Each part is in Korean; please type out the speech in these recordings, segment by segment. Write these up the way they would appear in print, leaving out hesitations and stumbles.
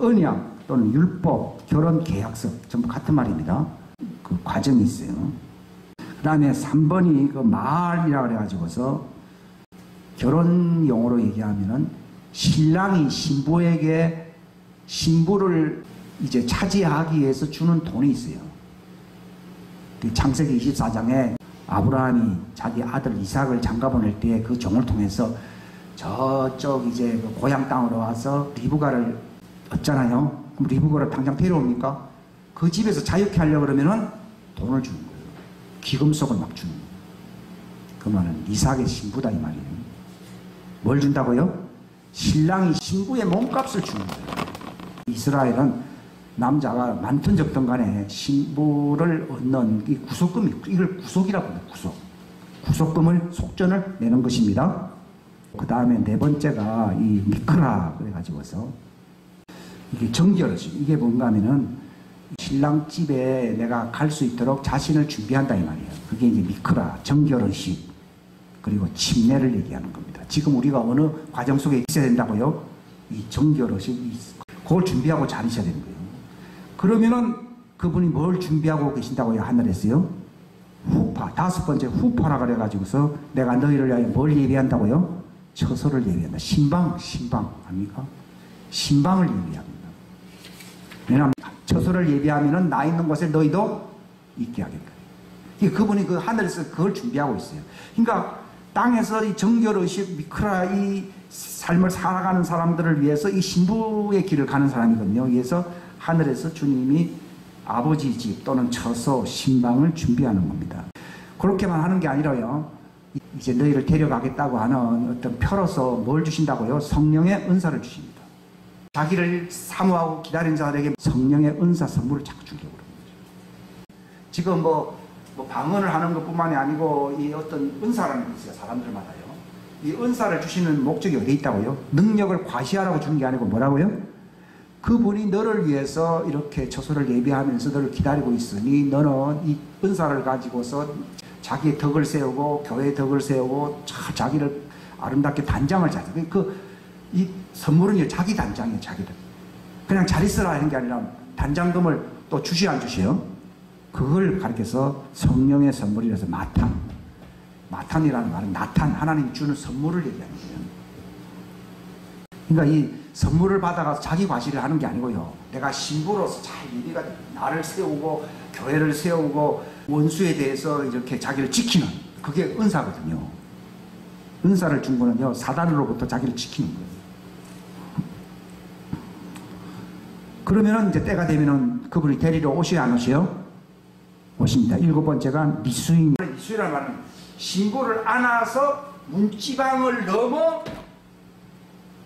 언약 또는 율법, 결혼 계약서 전부 같은 말입니다. 그 과정이 있어요. 그 다음에 3번이 그 말이라 그래가지고서 결혼 용어로 얘기하면은 신랑이 신부에게 신부를 이제 차지하기 위해서 주는 돈이 있어요. 창세기 24장에 아브라함이 자기 아들 이삭을 장가 보낼 때 그 종을 통해서 저쪽 이제 그 고향 땅으로 와서 리브가를 얻잖아요. 그럼 리브가를 당장 데려옵니까? 그 집에서 자유케 하려고 그러면은 돈을 주는 거예요. 기금속을 막 주는 거예요. 그 말은 이삭의 신부다 이 말이에요. 뭘 준다고요? 신랑이 신부의 몸값을 주는 거예요. 이스라엘은 남자가 많든 적든 간에 신부를 얻는 이 구속금이, 이걸 구속이라고 합니다. 구속금을 속전을 내는 것입니다. 그 다음에 네 번째가 이 미크라 그래가지고서 이게 정결의식. 이게 뭔가 하면은 신랑 집에 내가 갈 수 있도록 자신을 준비한다 이 말이에요. 그게 이제 미크라, 정결의식. 그리고 침례를 얘기하는 겁니다. 지금 우리가 어느 과정 속에 있어야 된다고요? 이 정결의식이 그걸 준비하고 다니셔야 되는 거예요. 그러면은 그분이 뭘 준비하고 계신다고요? 하늘에서요? 후파. 다섯 번째 후파라 그래가지고서 내가 너희를 위하여 뭘 예비한다고요? 처소를 예비한다. 신방 아닙니까? 신방을 예비합니다. 왜냐하면 처소를 예비하면은 나 있는 곳에 너희도 있게 하겠다. 그분이 그 하늘에서 그걸 준비하고 있어요. 그러니까 땅에서 이 정결의식 미크라 이 삶을 살아가는 사람들을 위해서 이 신부의 길을 가는 사람이거든요. 그래서 하늘에서 주님이 아버지 집 또는 처소, 신방을 준비하는 겁니다. 그렇게만 하는 게 아니라요. 이제 너희를 데려가겠다고 하는 어떤 표로서 뭘 주신다고요? 성령의 은사를 주십니다. 자기를 사모하고 기다린 자들에게 성령의 은사 선물을 자꾸 주려고 그러는 거죠. 지금 뭐 방언을 하는 것뿐만이 아니고 이 어떤 은사라는 게 있어요. 사람들마다요. 이 은사를 주시는 목적이 어디에 있다고요? 능력을 과시하라고 주는 게 아니고 뭐라고요? 그분이 너를 위해서 이렇게 처소를 예비하면서 너를 기다리고 있으니 너는 이 은사를 가지고서 자기의 덕을 세우고 교회의 덕을 세우고 자기를 아름답게 단장을 자세요. 이 선물은요 자기 단장이에요. 자기들. 그냥 잘 있어라 하는 게 아니라 단장금을 또 주시 안 주시요? 그걸 가르쳐서 성령의 선물이라서 마탄이라는 말은 나탄, 하나님이 주는 선물을 얘기하는 거예요. 그러니까 이 선물을 받아가서 자기 과시를 하는 게 아니고요. 내가 신부로서 잘 예비가 나를 세우고 교회를 세우고 원수에 대해서 이렇게 자기를 지키는 그게 은사거든요. 은사를 준 거는요 사단으로부터 자기를 지키는 거예요. 그러면은 이제 때가 되면은 그분이 데리러 오셔야 안 오셔요? 오십니다. 일곱 번째가 미수인. 미수이라는 말은 신부를 안아서 문지방을 넘어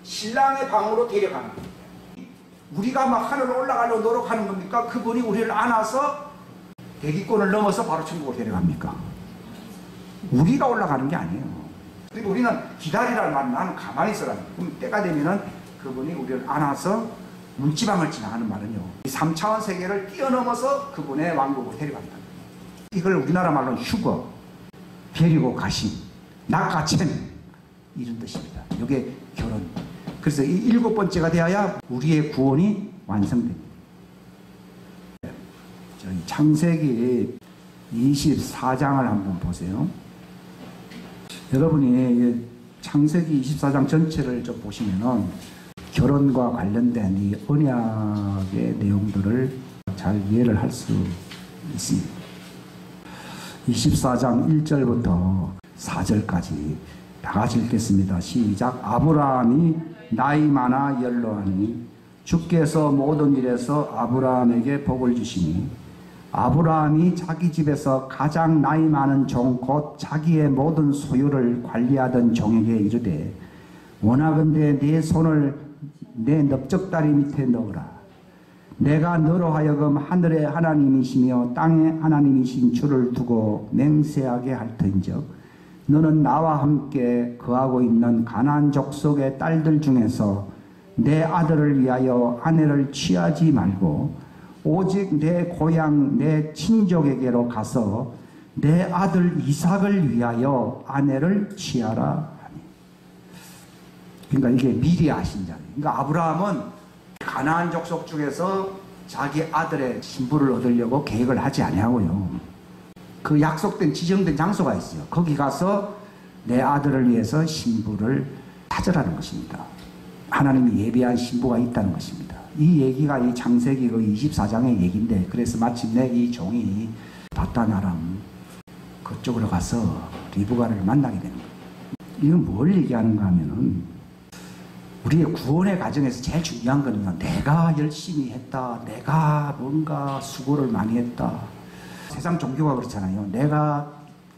신랑의 방으로 데려가는 겁니다. 우리가 막 하늘로 올라가려고 노력하는 겁니까? 그분이 우리를 안아서 대기권을 넘어서 바로 천국으로 데려갑니까? 우리가 올라가는 게 아니에요. 그리고 우리는 기다리라는 말은 나는 가만히 있어라. 그럼 때가 되면은 그분이 우리를 안아서 문지방을 지나가는 말은요. 이 3차원 세계를 뛰어넘어서 그분의 왕국으로 데려간다. 이걸 우리나라 말로는 휴거, 데리고 가심, 낚아챈 이런 뜻입니다. 이게 결혼. 그래서 이 일곱 번째가 되어야 우리의 구원이 완성됩니다. 저희 창세기 24장을 한번 보세요. 여러분이 창세기 24장 전체를 좀 보시면은 결혼과 관련된 이 언약의 내용들을 잘 이해를 할 수 있습니다. 24장 1절부터 4절까지 다 같이 읽겠습니다. 시작. 아브라함이 나이 많아 연로하니 주께서 모든 일에서 아브라함에게 복을 주시니 아브라함이 자기 집에서 가장 나이 많은 종 곧 자기의 모든 소유를 관리하던 종에게 이르되 원하건대 네 손을 내 넓적다리 밑에 넣으라. 내가 너로 하여금 하늘의 하나님이시며 땅의 하나님이신 주를 두고 맹세하게 할 터인즉 너는 나와 함께 거하고 있는 가나안 족속의 딸들 중에서 내 아들을 위하여 아내를 취하지 말고 오직 내 고향 내 친족에게로 가서 내 아들 이삭을 위하여 아내를 취하라 하니. 그러니까 이게 미리 아신 자예요. 그러니까 아브라함은 가나안 족속 중에서 자기 아들의 신부를 얻으려고 계획을 하지 아니하고요. 그 약속된 지정된 장소가 있어요. 거기 가서 내 아들을 위해서 신부를 찾으라는 것입니다. 하나님이 예비한 신부가 있다는 것입니다. 이 얘기가 이 창세기 그 24장의 얘기인데, 그래서 마침내 이 종이 바단 아람 그쪽으로 가서 리브가를 만나게 되는 거예요. 이건 뭘 얘기하는가 하면은, 우리의 구원의 과정에서 제일 중요한 거는요, 내가 열심히 했다, 내가 뭔가 수고를 많이 했다. 세상 종교가 그렇잖아요. 내가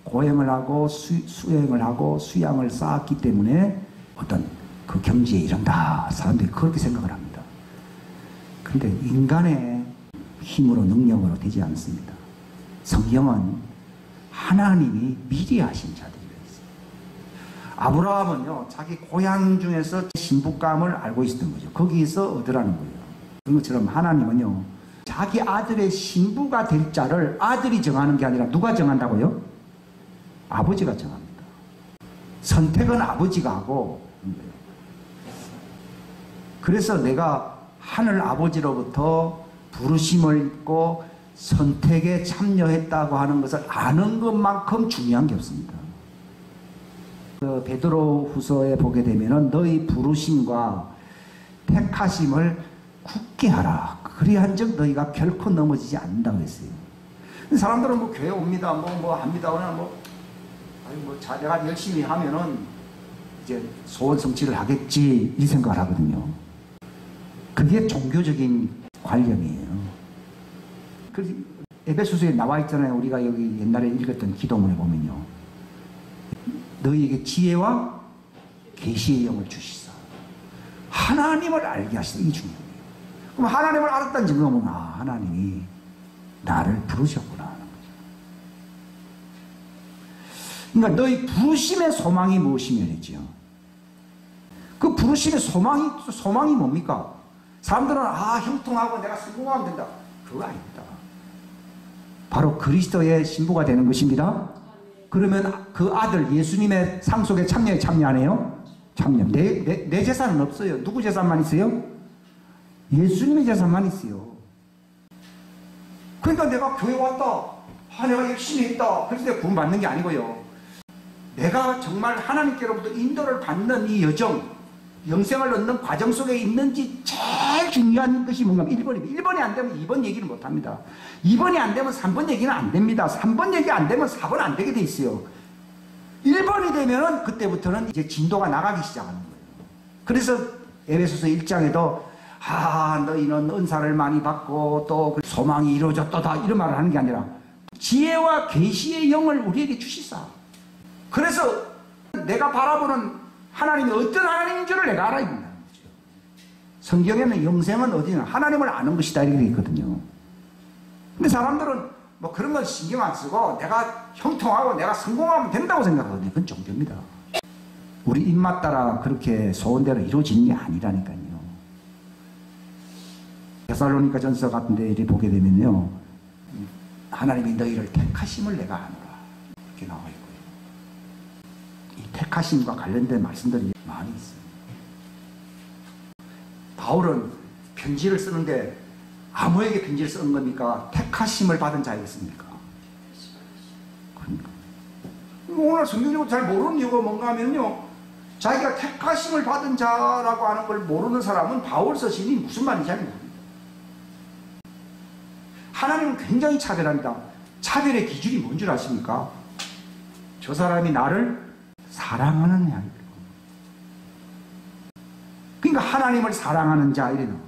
고행을 하고 수행을 하고 수양을 쌓았기 때문에 어떤 그 경지에 이른다. 사람들이 그렇게 생각을 합니다. 그런데 인간의 힘으로 능력으로 되지 않습니다. 성경은 하나님이 미리 하신 자들이라 했어요. 아브라함은요, 자기 고향 중에서 신부감을 알고 있었던 거죠. 거기서 얻으라는 거예요. 그런 것처럼 하나님은요, 자기 아들의 신부가 될 자를 아들이 정하는 게 아니라 누가 정한다고요? 아버지가 정합니다. 선택은 아버지가 하고, 그래서 내가 하늘 아버지로부터 부르심을 입고 선택에 참여했다고 하는 것을 아는 것만큼 중요한 게 없습니다. 그 베드로 후서에 보게 되면은 너희 부르심과 택하심을 굳게 하라. 그리한즉 너희가 결코 넘어지지 않는다고 했어요. 사람들은 뭐 교회 옵니다, 뭐 합니다, 그냥 내가 열심히 하면은 이제 소원 성취를 하겠지, 이 생각을 하거든요. 그게 종교적인 관념이에요. 그래서 에베소서에 나와 있잖아요. 우리가 여기 옛날에 읽었던 기도문에 보면요, 너희에게 지혜와 계시의 영을 주시사 하나님을 알게 하시다. 이게 중요해요. 그럼 하나님을 알았다는 증거는 하나님이 나를 부르셨구나 하는 거죠. 그러니까 너희 부르심의 소망이 무엇이며 했지요. 그 부르심의 소망이 뭡니까? 사람들은 형통하고 내가 성공하면 된다. 그거 아닙니다. 바로 그리스도의 신부가 되는 것입니다. 그러면 그 아들 예수님의 상속에 참여하네요? 참여. 내 재산은 없어요. 누구 재산만 있어요? 예수님의 재산만 있어요. 그러니까 내가 교회 왔다, 내가 열심히 했다, 그래서 내가 구원받는 게 아니고요, 내가 정말 하나님께로부터 인도를 받는 이 여정, 영생을 얻는 과정 속에 있는지 제일 중요한 것이 뭔가 1번입니다. 1번이 안 되면 2번 얘기를 못 합니다. 2번이 안 되면 3번 얘기는 안 됩니다. 3번 얘기 안 되면 4번 안 되게 돼 있어요. 1번이 되면은 그때부터는 이제 진도가 나가기 시작하는 거예요. 그래서 에베소서 1장에도 너희는 은사를 많이 받고 또 소망이 이루어졌다, 이런 말을 하는 게 아니라 지혜와 계시의 영을 우리에게 주시사. 그래서 내가 바라보는 하나님이 어떤 하나님인 줄을 내가 알아야 된다는 거죠. 성경에는 영생은 어디냐, 하나님을 아는 것이다, 이렇게 되어 있거든요. 근데 사람들은 뭐 그런 건 신경 안 쓰고 내가 형통하고 내가 성공하면 된다고 생각하거든요. 그건 종교입니다. 우리 입맛 따라 그렇게 소원대로 이루어지는 게 아니라니까요. 데살로니가 전서 같은 데 보게 되면요, 하나님이 너희를 택하심을 내가 아노라, 이렇게 나와 있고요. 이 택하심과 관련된 말씀들이 많이 있어요. 바울은 편지를 쓰는데 아무에게 편지를 쓰는 겁니까? 택하심을 받은 자이겠습니까? 그러니까 오늘 성경적으로 잘 모르는 이유가 뭔가 하면요, 자기가 택하심을 받은 자라고 하는 걸 모르는 사람은 바울 서신이 무슨 말인지 잘 모릅니다. 하나님은 굉장히 차별합니다. 차별의 기준이 뭔 줄 아십니까? 저 사람이 나를 사랑하느냐. 그러니까 하나님을 사랑하는 자, 이래 나옵니다.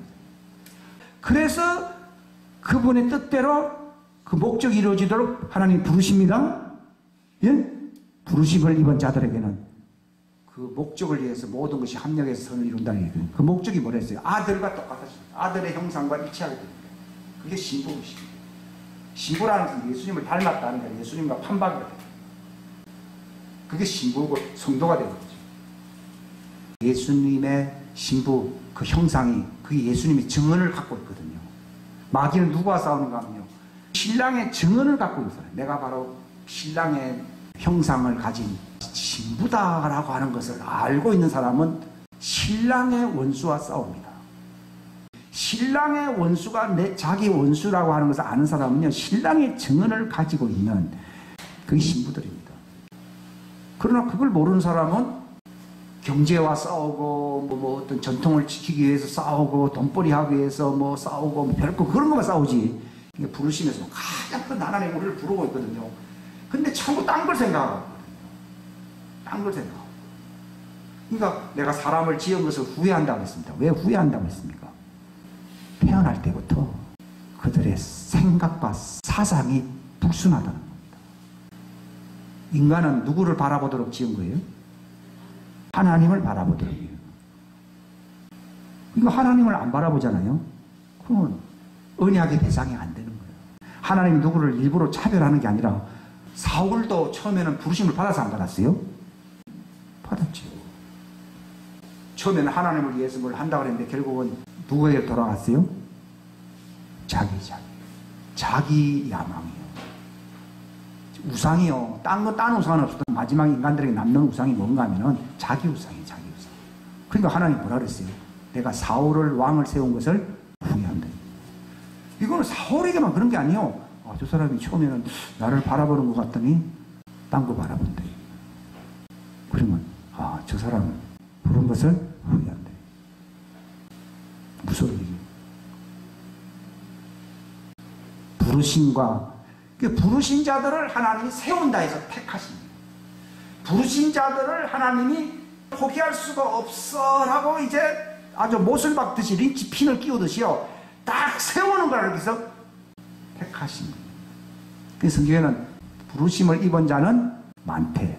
그래서 그분의 뜻대로 그 목적이 이루어지도록 하나님이 부르십니다. 예? 부르심을 입은 자들에게는 그 목적을 위해서 모든 것이 합력해서 선을 이룬다는 얘기예요. 그 목적이 뭐랬어요? 아들과 똑같았습니다. 아들의 형상과 일치하게 됩니다. 그게 신부입니다. 신부라는 것은 예수님을 닮았다는 거예요. 예수님과 판박이다. 그게 신부고 성도가 되는 거죠. 예수님의 신부, 그 형상이, 그게 예수님의 증언을 갖고 있거든요. 마귀는 누구와 싸우는가 하면요, 신랑의 증언을 갖고 있어요. 내가 바로 신랑의 형상을 가진 신부다라고 하는 것을 알고 있는 사람은 신랑의 원수와 싸웁니다. 신랑의 원수가 자기 원수라고 하는 것을 아는 사람은요, 신랑의 증언을 가지고 있는 그게 신부들입니다. 그러나 그걸 모르는 사람은 경제와 싸우고 뭐 어떤 전통을 지키기 위해서 싸우고 돈벌이 하기 위해서 뭐 싸우고 뭐 별거 그런 것만 싸우지. 이게 부르심에서 가장 큰 하나님의 우리를 부르고 있거든요. 근데 참고 딴 걸 생각하고 딴 걸 생각하고. 그러니까 내가 사람을 지은 것을 후회한다고 했습니다. 왜 후회한다고 했습니까? 태어날 때부터 그들의 생각과 사상이 불순하다는 겁니다. 인간은 누구를 바라보도록 지은 거예요? 하나님을 바라보도록 해요. 그러니까 하나님을 안 바라보잖아요. 그러면 언약의 대상이 안 되는 거예요. 하나님이 누구를 일부러 차별하는 게 아니라 사울도 처음에는 부르심을 받아서 안 받았어요? 받았죠. 처음에는 하나님을 위해서 뭘 한다고 했는데 결국은 누구에게 돌아갔어요? 자기 야망이요. 우상이요. 딴 우상은 없어도 마지막 인간들에게 남는 우상이 뭔가 하면은 자기 우상이에요. 자기 우상. 그러니까 하나님 뭐라 그랬어요? 내가 사울을 왕을 세운 것을 후회한다. 이거는 사울에게만 그런 게 아니에요. 저 사람이 처음에는 나를 바라보는 것 같더니 딴 거 바라본다. 그러면 저 사람은 부른 것을 후회한다. 무서운 얘기예요. 부르신 자들을 하나님이 세운다 해서 택하십니다. 부르신 자들을 하나님이 포기할 수가 없어라고 이제 아주 못을 박듯이 린치핀을 끼우듯이요. 딱 세우는 걸 여기서 택하십니다. 그래서 성경에는 부르심을 입은 자는 많대.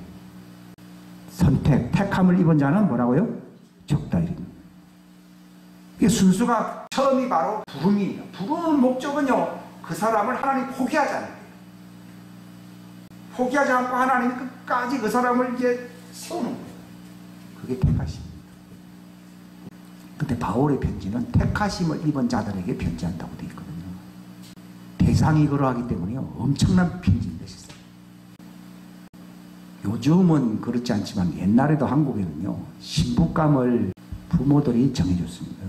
선택, 택함을 입은 자는 뭐라고요? 적다 이릅니다. 이 순수가 처음이 바로 부름이에요. 부르는 목적은요, 그 사람을 하나님 포기하지 않아요. 포기하지 않고 하나님이 끝까지 그 사람을 이제 세우는 거예요. 그게 택하심입니다. 근데 바울의 편지는 택하심을 입은 자들에게 편지한다고 되어 있거든요. 대상이 그러하기 때문에요, 엄청난 편지인 것이죠. 요즘은 그렇지 않지만 옛날에도 한국에는요, 신부감을 부모들이 정해줬습니다.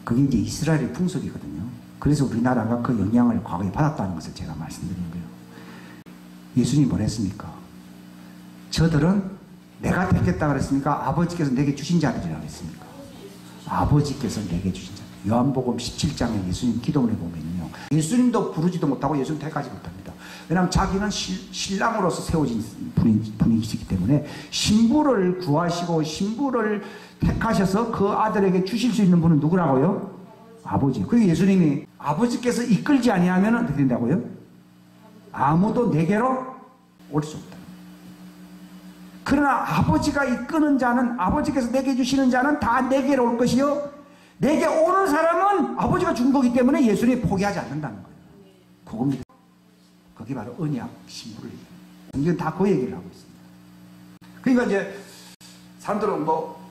그게 이제 이스라엘의 풍속이거든요. 그래서 우리나라가 그 영향을 과거에 받았다는 것을 제가 말씀드린 거예요. 예수님이 뭘 했습니까? 저들은 내가 택했다 그랬습니까? 아버지께서 내게 주신 자들이라고 했습니까? 아버지께서 내게 주신 자들. 요한복음 17장에 예수님 기도문에 보면요, 예수님도 부르지도 못하고 예수님 택하지 못합니다. 왜냐하면 자기는 신랑으로서 세워진 분이시기 때문에 신부를 구하시고 신부를 택하셔서 그 아들에게 주실 수 있는 분은 누구라고요? 아버지. 그리고 예수님이 아버지께서 이끌지 아니하면 어떻게 된다고요? 아무도 내게로 올 수 없다. 그러나 아버지가 이끄는 자는, 아버지께서 내게 주시는 자는 다 내게로 올 것이요, 내게 오는 사람은 아버지가 준 거기 때문에 예수님이 포기하지 않는다는 거예요. 그겁니다. 그게 바로 언약 신부를 얘기해요. 성경은 다 그 얘기를 하고 있습니다. 그러니까 이제 사람들은 뭐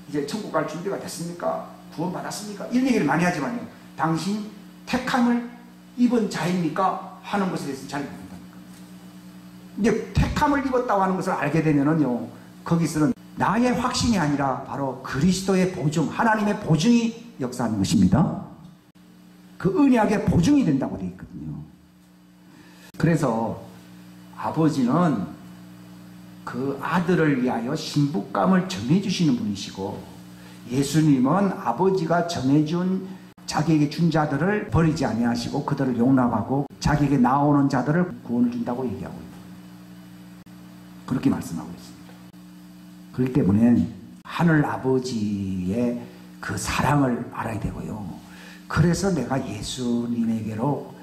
이제 천국 갈 준비가 됐습니까? 구원 받았습니까? 이런 얘기를 많이 하지만요, 당신 택함을 입은 자입니까? 하는 것에 대해서 잘 모른다니까. 이제 택함을 입었다고 하는 것을 알게 되면은요, 거기서는 나의 확신이 아니라 바로 그리스도의 보증, 하나님의 보증이 역사하는 것입니다. 그 언약의 보증이 된다고 되어 있거든요. 그래서 아버지는 그 아들을 위하여 신부감을 정해주시는 분이시고, 예수님은 아버지가 정해준 자기에게 준 자들을 버리지 아니하시고 그들을 용납하고 자기에게 나오는 자들을 구원을 준다고 얘기하고 있다. 그렇게 말씀하고 있습니다. 그렇기 때문에 하늘 아버지의 그 사랑을 알아야 되고요. 그래서 내가 예수님에게로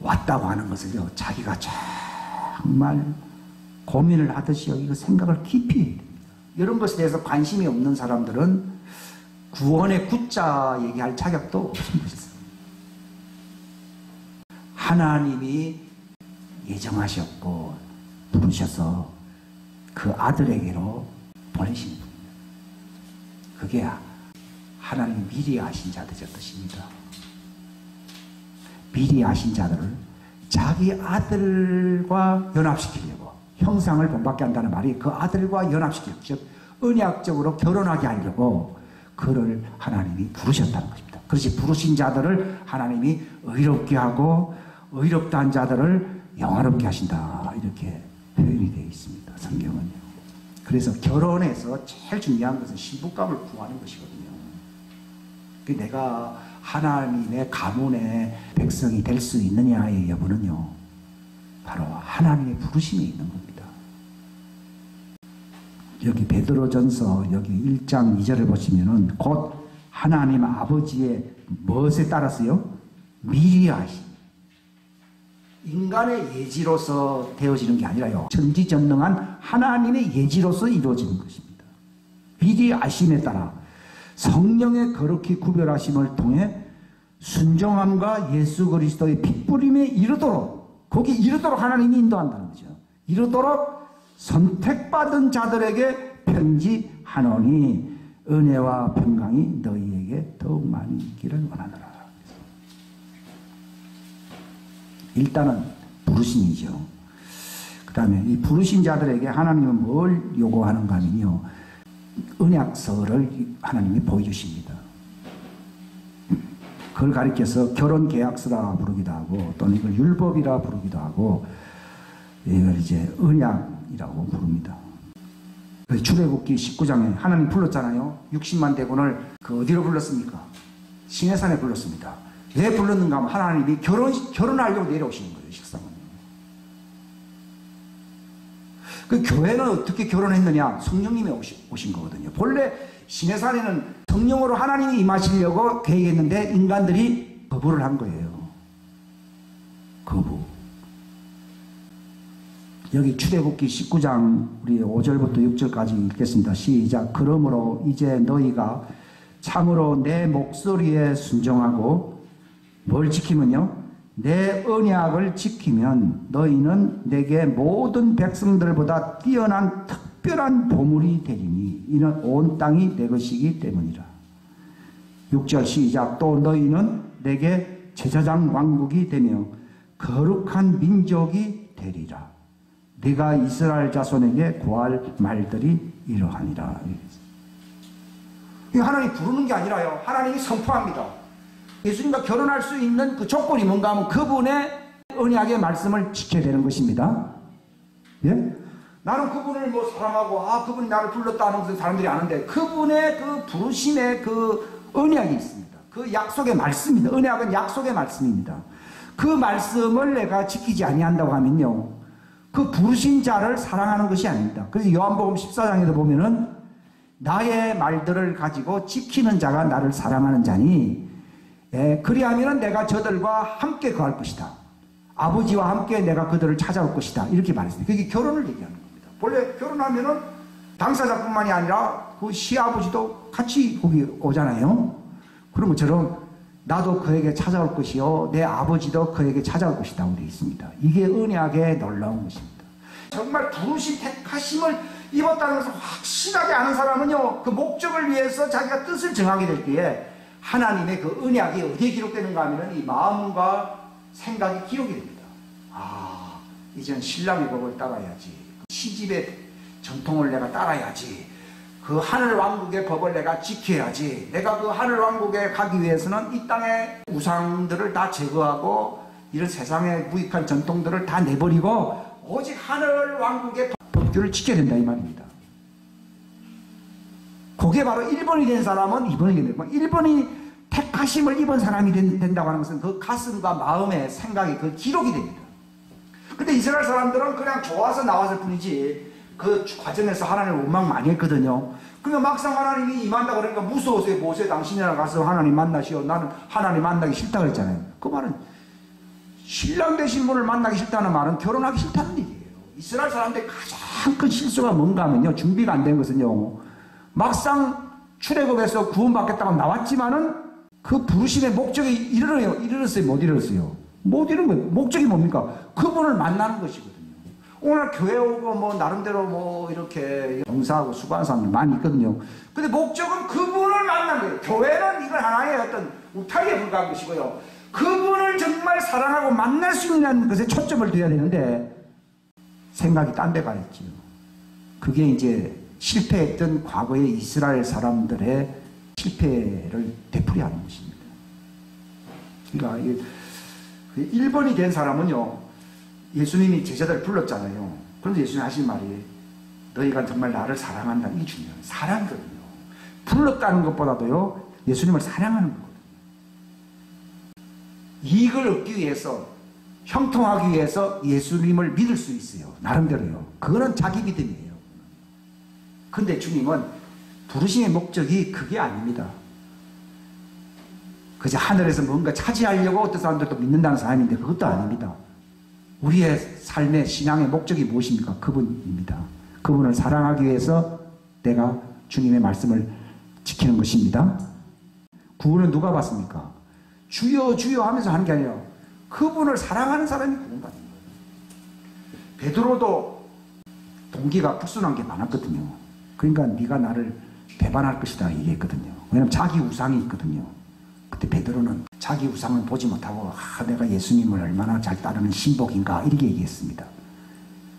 왔다고 하는 것을요, 자기가 정말 고민을 하듯이 이거 생각을 깊이 해야 됩니다. 이런 것에 대해서 관심이 없는 사람들은 구원의 구자 얘기할 자격도 없는 것이죠. 하나님이 예정하셨고 부르셔서 그 아들에게로 보내신 분입니다. 그게 하나님이 미리 아신 자들의 뜻입니다. 미리 아신 자들을 자기 아들과 연합시키려고, 형상을 본받게 한다는 말이 그 아들과 연합시키려고, 즉 언약적으로 결혼하게 하려고 그를 하나님이 부르셨다는 것입니다. 그렇지 부르신 자들을 하나님이 의롭게 하고 의롭다 한 자들을 영화롭게 하신다. 이렇게 표현이 되어 있습니다. 성경은요. 그래서 결혼에서 제일 중요한 것은 신부감을 구하는 것이거든요. 내가 하나님의 가문의 백성이 될 수 있느냐의 여부는요, 바로 하나님의 부르심에 있는 겁니다. 여기 베드로전서 여기 1장 2절을 보시면은 곧 하나님 아버지의 무엇에 따라서요? 미리 하심. 인간의 예지로서 되어지는 게 아니라요, 천지전능한 하나님의 예지로서 이루어지는 것입니다. 미리 아심에 따라 성령의 거룩히 구별하심을 통해 순종함과 예수 그리스도의 핏부림에 이르도록, 거기 이르도록 하나님이 인도한다는 거죠. 이르도록 선택받은 자들에게 편지하노니 은혜와 평강이 너희에게 더욱 많이 있기를 원하노라. 일단은 부르심이죠. 그 다음에 이 부르신 자들에게 하나님은 뭘 요구하는가 하면요, 언약서를 하나님이 보여주십니다. 그걸 가리켜서 결혼계약서라 부르기도 하고, 또는 이걸 율법이라 부르기도 하고, 이걸 이제 언약이라고 부릅니다. 출애굽기 19장에 하나님 불렀잖아요. 60만 대군을 그 어디로 불렀습니까? 시내산에 불렀습니다. 왜 불렀는가 하면 하나님이 결혼하려고 내려오시는 거예요, 식상은. 그 교회는 어떻게 결혼했느냐? 성령님이 오신 거거든요. 본래 시내산에는 성령으로 하나님이 임하시려고 계획했는데 인간들이 거부를 한 거예요. 거부. 여기 출애굽기 19장 우리 5절부터 6절까지 읽겠습니다. 시작. 그러므로 이제 너희가 참으로 내 목소리에 순종하고 뭘 지키면요? 내 언약을 지키면 너희는 내게 모든 백성들보다 뛰어난 특별한 보물이 되리니 이는 온 땅이 내 것이기 때문이라. 6절 시작. 또 너희는 내게 제사장 왕국이 되며 거룩한 민족이 되리라. 네가 이스라엘 자손에게 구할 말들이 이러하니라. 하나님이 부르는 게 아니라요, 하나님이 선포합니다. 예수님과 결혼할 수 있는 그 조건이 뭔가 하면 그분의 언약의 말씀을 지켜야 되는 것입니다. 예? 나는 그분을 뭐 사랑하고 그분이 나를 불렀다 하는 것은 사람들이 아는데 그분의 그 부르심의 그 언약이 있습니다. 그 약속의 말씀입니다. 언약은 약속의 말씀입니다. 그 말씀을 내가 지키지 아니한다고 하면요, 그 부르신 자를 사랑하는 것이 아닙니다. 그래서 요한복음 14장에도 보면은 나의 말들을 가지고 지키는 자가 나를 사랑하는 자니, 그리하면 내가 저들과 함께 거할 것이다. 아버지와 함께 내가 그들을 찾아올 것이다. 이렇게 말했습니다. 그게 결혼을 얘기하는 겁니다. 원래 결혼하면은 당사자뿐만이 아니라 그 시아버지도 같이 거기 오잖아요. 그런 것처럼 나도 그에게 찾아올 것이요 내 아버지도 그에게 찾아올 것이다. 우리 있습니다. 이게 언약의 놀라운 것입니다. 정말 부르심 택하심을 입었다는 것을 확실하게 아는 사람은요, 그 목적을 위해서 자기가 뜻을 정하게 될 때에 하나님의 그 언약이 어디에 기록되는가 하면 이 마음과 생각이 기록이 됩니다. 이제는 신랑의 법을 따라야지, 시집의 전통을 내가 따라야지, 그 하늘 왕국의 법을 내가 지켜야지, 내가 그 하늘 왕국에 가기 위해서는 이 땅의 우상들을 다 제거하고 이런 세상의 무익한 전통들을 다 내버리고 오직 하늘 왕국의 법규를 지켜야 된다 이 말입니다. 그게 바로 1번이 된 사람은 2번이 된다. 1번이 택하심을 입은 사람이 된다고 하는 것은 그 가슴과 마음의 생각이 그 기록이 됩니다. 근데 이스라엘 사람들은 그냥 좋아서 나왔을 뿐이지 그 과정에서 하나님을 원망 많이 했거든요. 그러면 막상 하나님이 임한다고 그러니까 무서워서 모세 당신이랑 가서 하나님 만나시오. 나는 하나님 만나기 싫다 그랬잖아요. 그 말은 신랑 되신 분을 만나기 싫다는 말은 결혼하기 싫다는 얘기예요. 이스라엘 사람들의 가장 큰 실수가 뭔가 하면요, 준비가 안 된 것은요, 막상 출애굽에서 구원받겠다고 나왔지만은 그 부르심의 목적에 이르렀어요? 못 이르렀어요? 못 이룬 거예요. 목적이 뭡니까? 그분을 만나는 것이거든요. 오늘 교회 오고 뭐 나름대로 뭐 이렇게 봉사하고 수고하는 사람들 많이 있거든요. 근데 목적은 그분을 만나는 거예요. 교회는 이건 하나의 어떤 우타리에 불과한 것이고요, 그분을 정말 사랑하고 만날 수 있는 것에 초점을 둬야 되는데 생각이 딴 데 가 있지요. 그게 이제 실패했던 과거의 이스라엘 사람들의 실패를 되풀이하는 것입니다. 그러니까 1번이 된 사람은요, 예수님이 제자들을 불렀잖아요. 그런데 예수님이 하신 말이 너희가 정말 나를 사랑한다. 이게 중요해요. 사랑이거든요. 불렀다는 것보다도요, 예수님을 사랑하는 거거든요. 이익을 얻기 위해서, 형통하기 위해서 예수님을 믿을 수 있어요. 나름대로요. 그거는 자기 믿음이에요. 근데 주님은 부르심의 목적이 그게 아닙니다. 그저 하늘에서 뭔가 차지하려고 어떤 사람들도 믿는다는 사람인데 그것도 아닙니다. 우리의 삶의 신앙의 목적이 무엇입니까? 그분입니다. 그분을 사랑하기 위해서 내가 주님의 말씀을 지키는 것입니다. 구원은 누가 받습니까? 주여 주여 하면서 하는 게 아니라 그분을 사랑하는 사람이 구원받는 거예요. 베드로도 동기가 불순한 게 많았거든요. 그러니까 네가 나를 배반할 것이다 얘기했거든요. 왜냐하면 자기 우상이 있거든요. 그때 베드로는 자기 우상을 보지 못하고 내가 예수님을 얼마나 잘 따르는 신복인가 이렇게 얘기했습니다.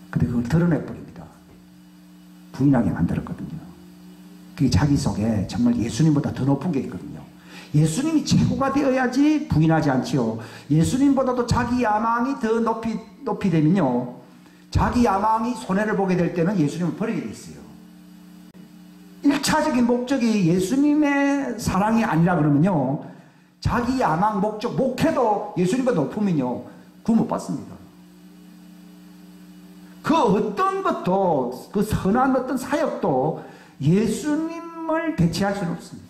근데 그걸 드러내버립니다. 부인하게 만들었거든요. 그게 자기 속에 정말 예수님보다 더 높은 게 있거든요. 예수님이 최고가 되어야지 부인하지 않지요. 예수님보다도 자기 야망이 더 높이 되면요, 자기 야망이 손해를 보게 될 때는 예수님을 버리게 돼 있어요. 1차적인 목적이 예수님의 사랑이 아니라 그러면요, 자기 야망, 목적, 목회도 예수님보다 높으면요, 구원 못 받습니다. 그 어떤 것도, 그 선한 어떤 사역도 예수님을 대체할 수는 없습니다.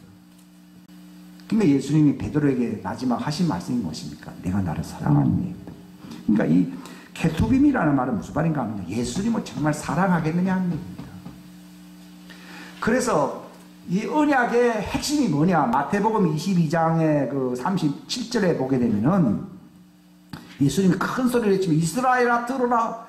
그러니까 예수님이 베드로에게 마지막 하신 말씀이 무엇입니까? 내가 나를 사랑하는 얘기입니다. 그러니까 이 케투빔이라는 말은 무슨 말인가 하면 예수님을 정말 사랑하겠느냐 하는 얘기입니다. 그래서 이 언약의 핵심이 뭐냐? 마태복음 22장의 그 37절에 보게 되면은 예수님이 큰 소리를 외치며 이스라엘아 들어라.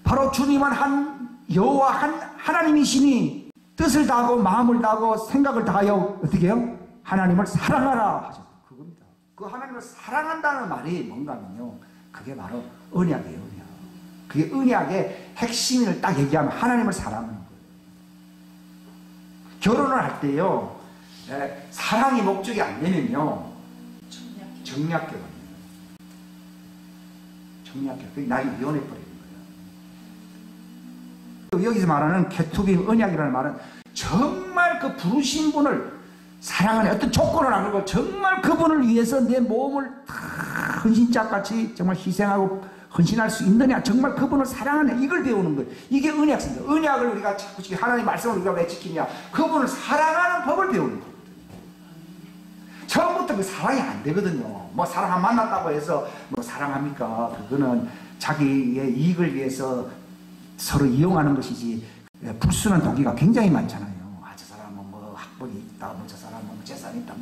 바로 주님은 한 여호와 한 하나님이시니 뜻을 다하고 마음을 다하고 생각을 다하여 어떻게 해요? 하나님을 사랑하라 하셨어요. 그겁니다. 그 하나님을 사랑한다는 말이 뭔가면요, 그게 바로 언약이에요. 언약. 그게 언약의 핵심을 딱 얘기하면 하나님을 사랑하는 거예요. 결혼을 할 때요, 사랑이 목적이 안 되면요, 정략결혼이에요. 정략결혼. 그게 나이 이혼해버리는 거예요. 여기서 말하는 케투빔 언약이라는 말은 정말 그 부르신 분을 사랑하는 어떤 조건을 안 걸고 정말 그분을 위해서 내 몸을 다 헌신짝같이 정말 희생하고 헌신할 수 있느냐, 정말 그분을 사랑하냐, 이걸 배우는 거예요. 이게 언약입니다. 언약을 우리가 자꾸 하나님 말씀을 우리가 왜 지키냐, 그분을 사랑하는 법을 배우는 거예요. 처음부터 그 사랑이 안 되거든요. 뭐 사랑 만났다고 해서 뭐 사랑합니까? 그거는 자기의 이익을 위해서 서로 이용하는 것이지, 불순한 동기가 굉장히 많잖아요. 저 사람은 뭐 학벌이 있다, 뭐 저 사람은 뭐 재산이 있다.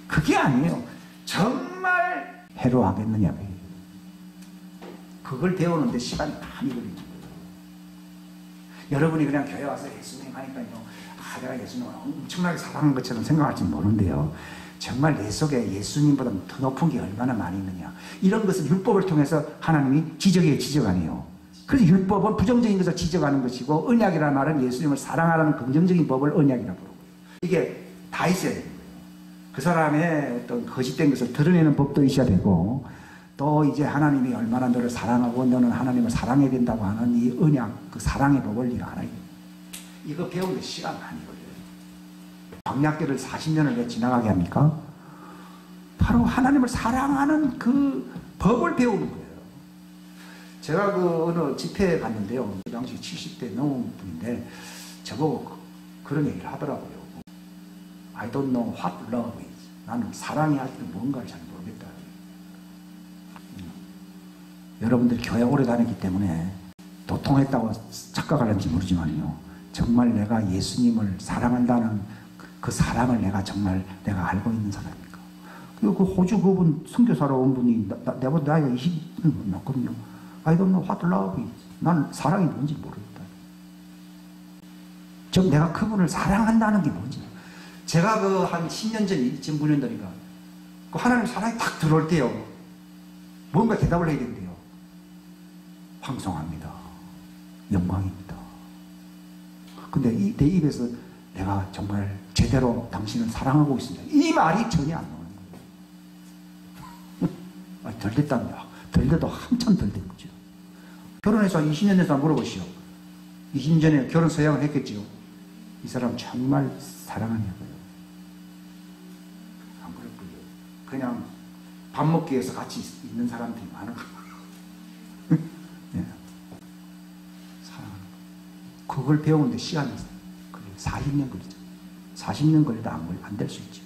그게 아니에요. 정말 해로하겠느냐. 그걸 배우는데 시간이 많이 걸리는 거예요. 여러분이 그냥 교회 와서 예수님 하니까요, 내가 예수님을 엄청나게 사랑한 것처럼 생각할지 모르는데요, 정말 내 속에 예수님보다 더 높은 게 얼마나 많이 있느냐. 이런 것은 율법을 통해서 하나님이 지적아니에요. 그래서 율법은 부정적인 것을 지적하는 것이고, 언약이라는 말은 예수님을 사랑하라는 긍정적인 법을 언약이라고 부르고요. 이게 다 있어야 되는 거예요. 그 사람의 어떤 거짓된 것을 드러내는 법도 있어야 되고, 또 이제 하나님이 얼마나 너를 사랑하고 너는 하나님을 사랑해야 된다고 하는 이 언약, 그 사랑의 법을 네가 알아야 돼요. 이거 배우는 시간 많이 걸려요. 광야길을 40년을 왜 지나가게 합니까? 바로 하나님을 사랑하는 그 법을 배우는 거예요. 제가 그 어느 집회에 갔는데요, 그 당시 70대 넘은 분인데 저보고 그런 얘기를 하더라고요. I don't know what love is. 나는 사랑이 아직도 뭔가를 잘 모르겠다. 여러분들 교회 오래 다녔기 때문에 도통했다고 착각하는지 모르지만요, 정말 내가 예수님을 사랑한다는 그 사랑을 내가 정말 내가 알고 있는 사람입니까? 그리고 그 호주 그분 선교사로 온 분이 내보다 나이가 20은 넘거든요. I don't know what love is. 나는 사랑이 뭔지 모르겠다. 즉 내가 그분을 사랑한다는 게 뭔지. 제가 그 한 10년 전, 2009년 전인가 그 하나님 사랑이 딱 들어올 때요, 뭔가 대답을 해야 된대요. 황송합니다. 영광입니다. 근데 내 입에서 내가 정말 제대로 당신을 사랑하고 있습니다. 이 말이 전혀 안 나오는 거예요. 덜 됐답니다. 덜 돼도 한참 덜 된 거죠. 결혼해서 20년 돼서 물어보시오. 20년 전에 결혼 서약을 했겠지요. 이 사람 정말 사랑하냐고요. 안 그럴 거예요. 그냥 밥 먹기 위해서 같이 있는 사람들이 많은 거예요. 네. 사랑하는 거. 그걸 배우는데 시간이 40년 걸리죠. 40년 걸려도 안 될 수 있죠.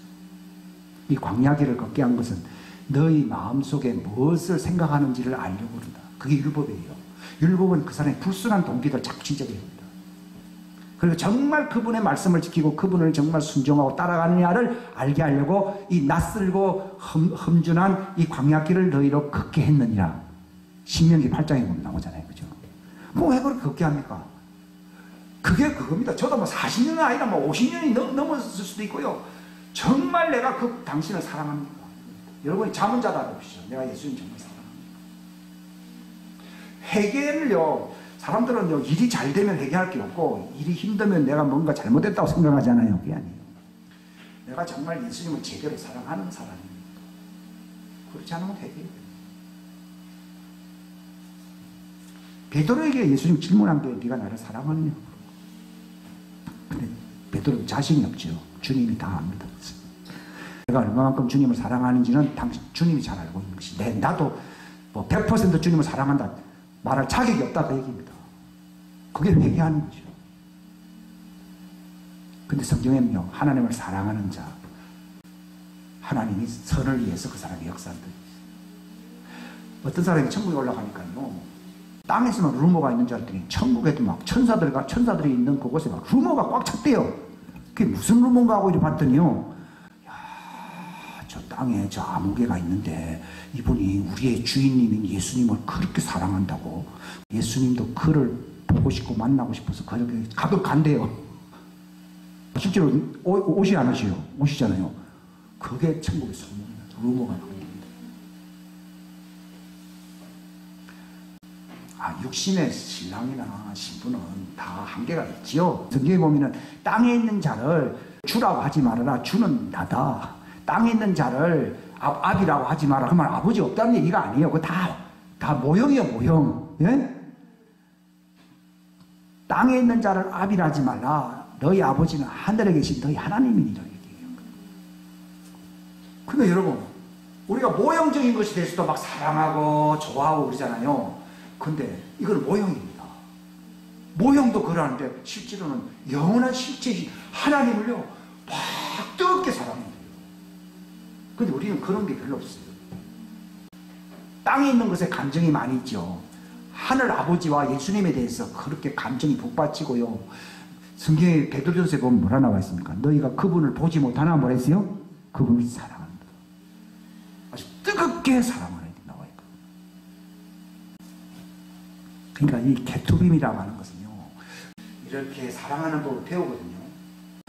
이 광야길을 걷게 한 것은 너희 마음속에 무엇을 생각하는지를 알려고 그런다. 그게 율법이에요. 율법은 그 사람의 불순한 동기들 자꾸 진짜게 합니다. 그리고 정말 그분의 말씀을 지키고 그분을 정말 순종하고 따라가느냐를 알게 하려고 이 낯설고 험준한 이 광야길을 너희로 걷게 했느니라. 신명기 8장에 보면 나오잖아요. 그죠? 뭐 왜 그렇게 걷게 합니까? 그게 그겁니다. 저도 뭐 40년은 아니라 뭐 50년이 넘었을 수도 있고요. 정말 내가 그 당신을 사랑합니다. 여러분이 잠은 자다 보시죠. 내가 예수님 정말 사랑합니다. 회개를요, 사람들은요, 일이 잘 되면 회개할 게 없고, 일이 힘들면 내가 뭔가 잘못했다고 생각하잖아요. 그게 아니에요. 내가 정말 예수님을 제대로 사랑하는 사람입니다. 그렇지 않으면 회개해요. 베드로에게 예수님 질문한 게 네가 나를 사랑하느냐? 근데 베드로는 자신이 없죠. 주님이 다 압니다. 내가 얼마만큼 주님을 사랑하는지는 주님이 잘 알고 있는 것이. 나도 뭐 100% 주님을 사랑한다 말할 자격이 없다 그 얘기입니다. 그게 회개하는 거죠. 근데 성경에는요, 하나님을 사랑하는 자, 하나님이 선을 위해서 그 사람의 역사를 드리고 있어요. 어떤 사람이 천국에 올라가니까요, 땅에서만 루머가 있는 줄 알았더니 천국에도 막 천사들이 있는 그곳에 막 루머가 꽉 찼대요. 그게 무슨 루머인가 하고 이렇게 봤더니요, 야, 저 땅에 저 아무개가 있는데 이분이 우리의 주인님인 예수님을 그렇게 사랑한다고, 예수님도 그를 보고 싶고 만나고 싶어서 그렇게 가끔 간대요. 실제로 오시 안 오시요? 오시잖아요. 그게 천국의 소문이에요. 루머가 나옵니다. 육신의 신랑이나 신부는 다 한계가 있지요. 성경에 보면은 땅에 있는 자를 주라고 하지 말아라. 주는 나다. 땅에 있는 자를 아비라고 하지 마라. 그러면 아버지 없다는 얘기가 아니에요. 그거 다 모형이에요, 모형. 예? 땅에 있는 자를 아비라지 말라. 너희 아버지는 하늘에 계신 너희 하나님이니라 얘기해요. 근데 여러분, 우리가 모형적인 것이 될 수도 막 사랑하고 좋아하고 그러잖아요. 근데 이건 모형입니다. 모형도 그러는데 실제로는 영원한 실제인 하나님을요, 막 뜨겁게 사랑해요. 근데 우리는 그런 게 별로 없어요. 땅에 있는 것에 감정이 많이 있죠. 하늘 아버지와 예수님에 대해서 그렇게 감정이 북받치고요. 성경에 베드로전서에 보면 뭐라 나와 있습니까? 너희가 그분을 보지 못하나 뭐라 했어요? 그분을 사랑합니다. 아주 뜨겁게 사랑하는 게 나와 있거든요. 그러니까 이 개투빔이라고 하는 것은요, 이렇게 사랑하는 법을 배우거든요.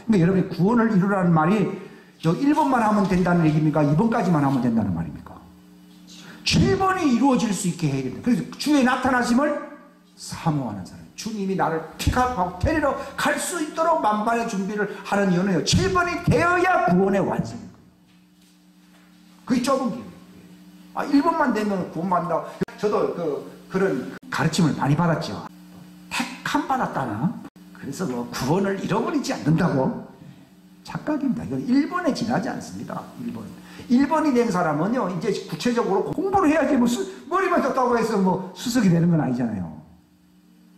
그러니까 여러분이 구원을 이루라는 말이 저 1번만 하면 된다는 얘기입니까? 2번까지만 하면 된다는 말입니까? 7번이 이루어질 수 있게 해야 된다. 그래서 주의 나타나심을 사모하는 사람. 주님이 나를 픽업하고 데리러 갈 수 있도록 만반의 준비를 하는 이유는요, 7번이 되어야 구원의 완성입니다. 그게 좁은 길이에요. 1번만 되면 구원받는다고. 저도 그런 가르침을 많이 받았죠. 택함 받았다나? 그래서 뭐 구원을 잃어버리지 않는다고? 착각입니다. 이건 1번에 지나지 않습니다. 1번이 된 사람은요, 이제 구체적으로 공부를 해야지, 머리만 떴다고 해서 수석이 되는 건 아니잖아요.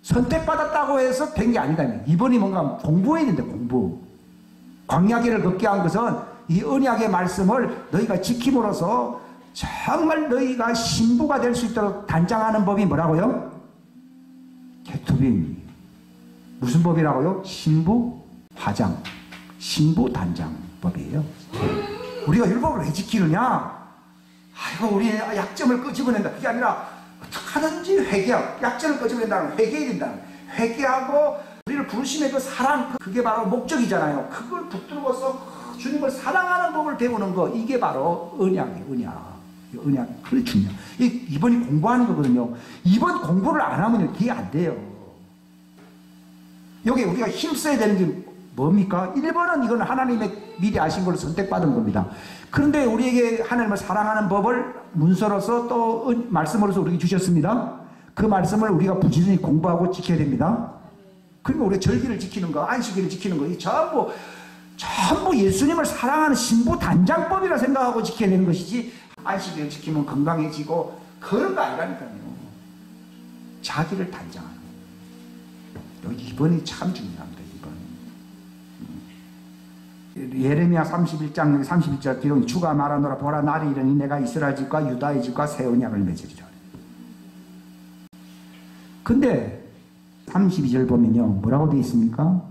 선택받았다고 해서 된 게 아니다. 2번이 뭔가 공부해야 된다, 공부. 광야길을 걷게 한 것은 이 언약의 말씀을 너희가 지킴으로써 정말 너희가 신부가 될 수 있도록 단장하는 법이 뭐라고요? 개투빔. 무슨 법이라고요? 신부 화장. 신부 단장법이에요. 우리가 율법을 왜 지키느냐? 아이고, 우리 약점을 끄집어낸다. 그게 아니라 어떻게든지 회개하고, 약점을 끄집어낸다는 회개해야 된다. 회개하고 우리를 부르심의 그 사랑, 그게 바로 목적이잖아요. 그걸 붙들고서 주님을 사랑하는 법을 배우는 거, 이게 바로 언약이에요. 언약. 그게 중요해요. 이번이 공부하는 거거든요. 이번 공부를 안 하면 그게 안 돼요. 여기 우리가 힘써야 되는 게 뭡니까? 1번은 이건 하나님의 미리 아신 걸로 선택받은 겁니다. 그런데 우리에게 하나님을 사랑하는 법을 문서로서 또 말씀으로서 우리에게 주셨습니다. 그 말씀을 우리가 부지런히 공부하고 지켜야 됩니다. 그러니까 우리가 절기를 지키는 거, 안식일을 지키는 거, 이 전부 예수님을 사랑하는 신부 단장법이라 생각하고 지켜야 되는 것이지, 안식일을 지키면 건강해지고 그런 거 아니라니까요. 자기를 단장하는 거. 이번이 참 중요합니다. 예레미야 31장 31절 기록, 주가 말하노라, 보라 날이 이르니 내가 이스라엘 집과 유다의 집과 새 언약을 맺으리라. 근데 32절 보면요, 뭐라고 되어 있습니까?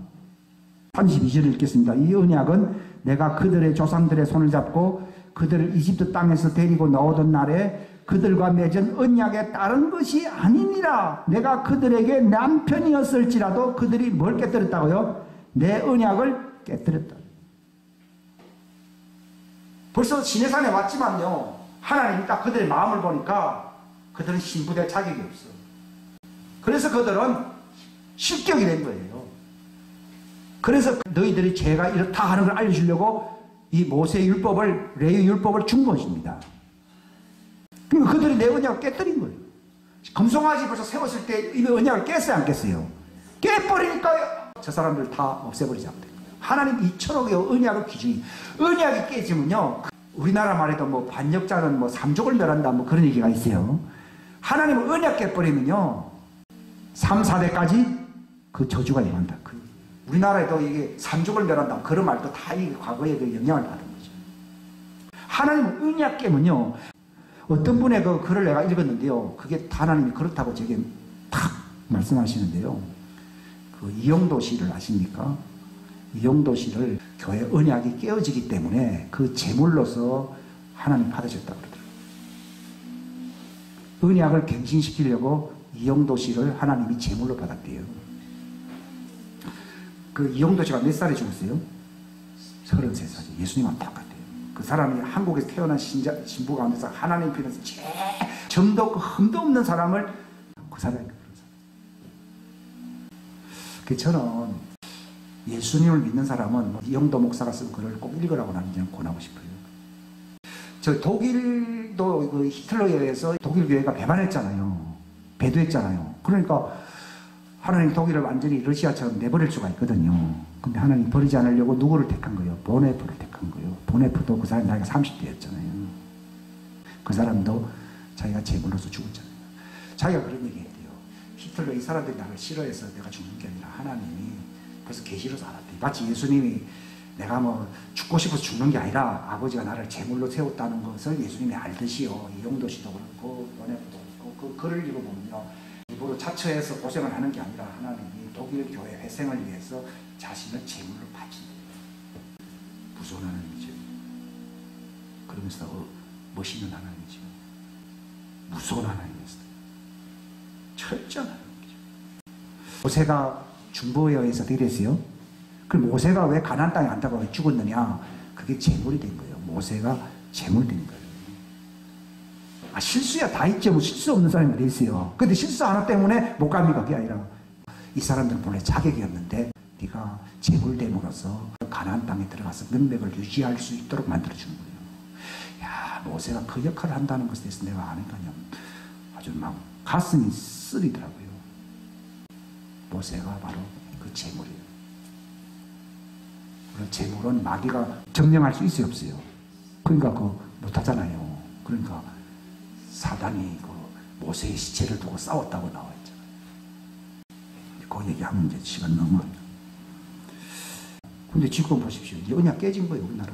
32절을 읽겠습니다. 이 언약은 내가 그들의 조상들의 손을 잡고 그들을 이집트 땅에서 데리고 나오던 날에 그들과 맺은 언약에 따른 것이 아니니라. 내가 그들에게 남편이었을지라도 그들이 뭘 깨뜨렸다고요? 내 언약을 깨뜨렸다. 벌써 시내산에 왔지만요, 하나님이 딱 그들의 마음을 보니까 그들은 신부될 자격이 없어. 그래서 그들은 실격이 된 거예요. 그래서 너희들이 죄가 이렇다 하는 걸 알려주려고 이 모세 율법을, 레위 율법을 준 것입니다. 그러니까 그들이 내 언약을 깨뜨린 거예요. 금송아지 벌써 세웠을 때 이 언약을 깼어요, 안 깼어요? 깨버리니까 저 사람들 다 없애버리자. 하나님 이처럼의 언약을 기준이, 언약이 깨지면요, 우리나라 말해도 뭐 반역자는 뭐 삼족을 멸한다 뭐 그런 얘기가 있어요. 하나님은 언약 깨버리면요 3, 4대까지 그 저주가 임한다. 우리나라에도 이게 삼족을 멸한다 그런 말도 다 이 과거에 그 영향을 받은 거죠. 하나님은 언약 깨면요, 어떤 분의 그 글을 내가 읽었는데요, 그게 하나님이 그렇다고 제게 탁 말씀하시는데요, 그 이영도 씨를 아십니까? 이영도 씨를 교회 언약이 깨어지기 때문에 그 제물로서 하나님 받으셨다고 그러더라고요. 언약을 갱신시키려고 이영도 씨를 하나님이 제물로 받았대요. 그 이영도 씨가 몇 살에 죽었어요? 33살이죠. 예수님과 똑같아요. 그 사람이 한국에서 태어난 신부 가운데서 하나님 편에서 제일 점도 없고 흠도 없는 사람을 그 사람이 그래서 저는 예수님을 믿는 사람은 이영도 목사가 쓴 글을 꼭 읽으라고 나는 그냥 권하고 싶어요. 저 독일도 그 히틀러에 의해서 독일 교회가 배반했잖아요. 배도했잖아요. 그러니까 하나님 독일을 완전히 러시아처럼 내버릴 수가 있거든요. 근데 하나님 버리지 않으려고 누구를 택한 거예요? 보네프를 택한 거예요. 보네프도 그 사람 나이가 30대였잖아요. 그 사람도 자기가 제물로서 죽었잖아요. 자기가 그런 얘기 했대요. 히틀러 이 사람들이 나를 싫어해서 내가 죽는 게 아니라 하나님이 그래서 계시로서 알았대. 마치 예수님이 내가 뭐 죽고 싶어서 죽는 게 아니라 아버지가 나를 제물로 세웠다는 것을 예수님이 알듯이요. 이영도 씨도 그렇고 보네프도 그렇고 그 글을 읽어보면요, 일부러 자처해서 고생을 하는 게 아니라 하나님이 독일 교회 회생을 위해서 자신을 제물로 바친다. 무서운 하나님이죠. 그러면서 멋있는 하나님이죠. 무서운 하나님이었어요. 철저한 하나님이죠. 모세가 중보에 의해서 어떻게 됐어요? 그럼 모세가 왜 가나안 땅에 안 들어가고 죽었느냐? 그게 제물이 된 거예요. 모세가 제물된 거예요. 아, 실수야 다 있죠. 뭐 실수 없는 사람이 어디 있어요. 근데 실수 하나 때문에 못 갑니까? 그게 아니라 이 사람들은 본래 자격이었는데 네가 제물됨으로써 가나안 땅에 들어가서 명맥을 유지할 수 있도록 만들어주는 거예요. 야, 모세가 그 역할을 한다는 것에 대해서 내가 아니까요, 아주 막 가슴이 쓰리더라고요. 모세가 바로 그 제물이에요. 제물은 마귀가 점령할 수 있어요, 없어요? 그러니까 그 못하잖아요. 그러니까 사단이 그 모세의 시체를 두고 싸웠다고 나와 있잖아요. 그 얘기하면 이제 시간 너무. 근데 지금 보십시오. 이제 언약 깨진 거예요, 우리나라.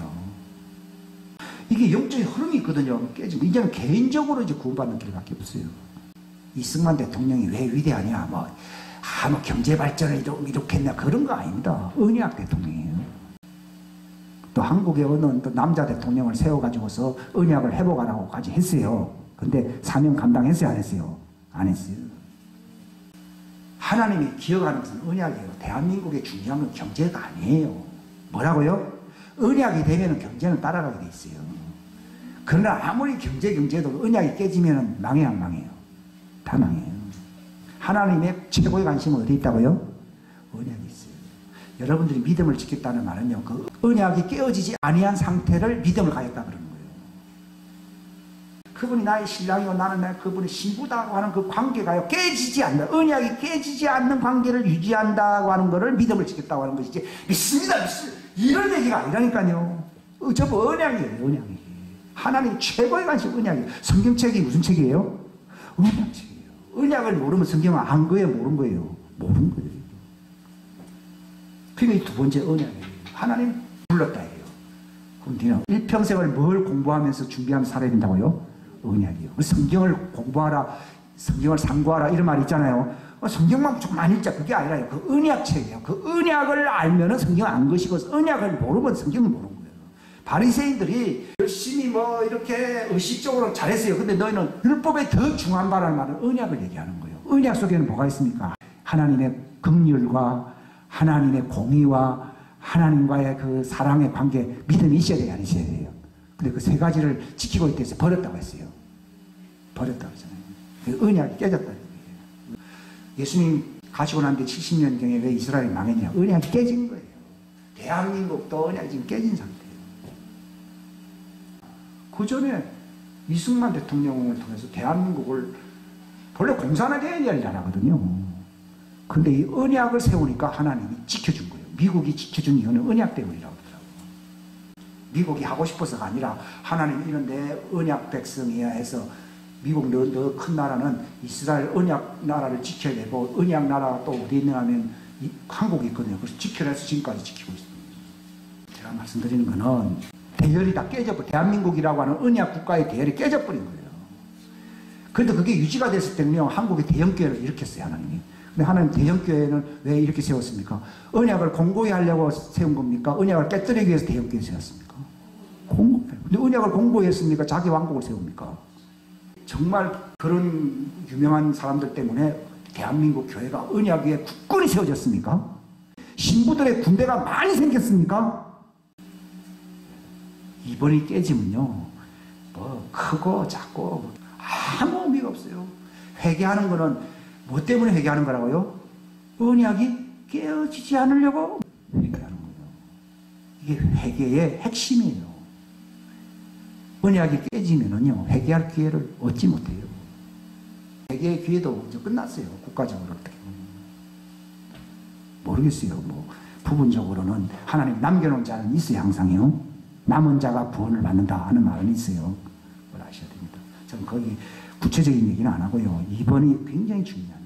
이게 영적인 흐름이 있거든요. 깨지고 이제는 개인적으로 이제 구원받는 길밖에 없어요. 이승만 대통령이 왜 위대하냐? 뭐 경제 발전을 이룩했냐? 그런 거 아닙니다. 언약 대통령이에요. 또 한국의 어느 또 남자 대통령을 세워가지고서 언약을 회복하라고까지 했어요. 근데 사명 감당했어요, 안 했어요? 안 했어요. 하나님이 기억하는 것은 언약이에요. 대한민국의 중요한 건 경제가 아니에요. 뭐라고요? 언약이 되면 경제는 따라가게 돼 있어요. 그러나 아무리 경제도 언약이 깨지면 망해요, 안 망해요? 다 망해요. 하나님의 최고의 관심은 어디 있다고요? 언약이 있어요. 여러분들이 믿음을 지켰다는 말은요, 그 언약이 깨어지지 아니한 상태를 믿음을 가졌다 그러는 거예요. 그분이 나의 신랑이고 나는 그분의 신부다고 하는 그 관계가요, 깨지지 않는, 언약이 깨지지 않는 관계를 유지한다고 하는 것을 믿음을 지켰다고 하는 것이지, 믿습니다, 이런 얘기가 아니라니까요. 저거 언약이에요, 언약이. 하나님 최고의 관심 언약이에요. 성경책이 무슨 책이에요? 언약책이에요. 언약을 모르면 성경은 안 거예요, 모른 거예요? 모른 거예요. 그게 두 번째 언약이에요. 하나님 불렀다 해요. 그럼 니는 일평생을 뭘 공부하면서 준비하면서 살아야 된다고요? 언약이요. 성경을 공부하라, 성경을 상고하라 이런 말이 있잖아요. 성경만 좀 많이 읽자 그게 아니라요. 그 언약책이에요. 그 언약을 알면은 성경 안 것이고 언약을 모르면 성경을 모르는 거예요. 바리새인들이 열심히 뭐 이렇게 의식적으로 잘했어요. 근데 너희는 율법에 더 중요한 바라는 말은 언약을 얘기하는 거예요. 언약 속에는 뭐가 있습니까? 하나님의 긍휼과 하나님의 공의와 하나님과의 그 사랑의 관계, 믿음이 있어야 돼요, 안 있어야 돼요? 근데 그 세 가지를 지키고 있다 해서 버렸다고 했어요. 버렸다고 했잖아요. 그 언약이 깨졌다는 얘기예요. 예수님 가시고 난 뒤 70년경에 왜 이스라엘이 망했냐? 언약이 깨진 거예요. 대한민국도 언약이 지금 깨진 상태예요. 그 전에 이승만 대통령을 통해서 대한민국을 본래 공산화 돼야 될 나라거든요. 근데 이 언약을 세우니까 하나님이 지켜준 거예요. 미국이 지켜준 이유는 언약 때문이라고 하더라고요. 미국이 하고 싶어서가 아니라 하나님 이런 내 언약 백성이야 해서 미국 너 큰 나라는 이스라엘 언약 나라를 지켜야 되고 언약 나라가 또 어디 있냐 하면 한국이 있거든요. 그래서 지켜내서 지금까지 지키고 있습니다. 제가 말씀드리는 거는 대열이 다 깨져버려. 대한민국이라고 하는 언약 국가의 대열이 깨져버린 거예요. 그런데 그게 유지가 됐을 때는요, 한국의 대형교회를 일으켰어요, 하나님이. 근데 하나님 대형교회는 왜 이렇게 세웠습니까? 언약을 공고히 하려고 세운 겁니까? 언약을 깨뜨리기 위해서 대형교회 세웠습니까? 공고히. 근데 언약을 공고히 했습니까? 자기 왕국을 세웁니까? 정말 그런 유명한 사람들 때문에 대한민국 교회가 언약 위에 굳건히 세워졌습니까? 신부들의 군대가 많이 생겼습니까? 이번이 깨지면요, 뭐 크고 작고 아무 의미가 없어요. 회개하는 거는 뭐 때문에 회개하는 거라고요? 언약이 깨어지지 않으려고 회개하는 거예요. 이게 회개의 핵심이에요. 언약이 깨지면은요, 회개할 기회를 얻지 못해요. 회개의 기회도 이제 끝났어요. 국가적으로 어떻게 보면. 모르겠어요. 뭐 부분적으로는 하나님 남겨놓은 자는 있어요, 항상요. 남은 자가 구원을 받는다 하는 말은 있어요. 그걸 아셔야 됩니다. 저는 거기 구체적인 얘기는 안 하고요. 이번이 굉장히 중요합니다.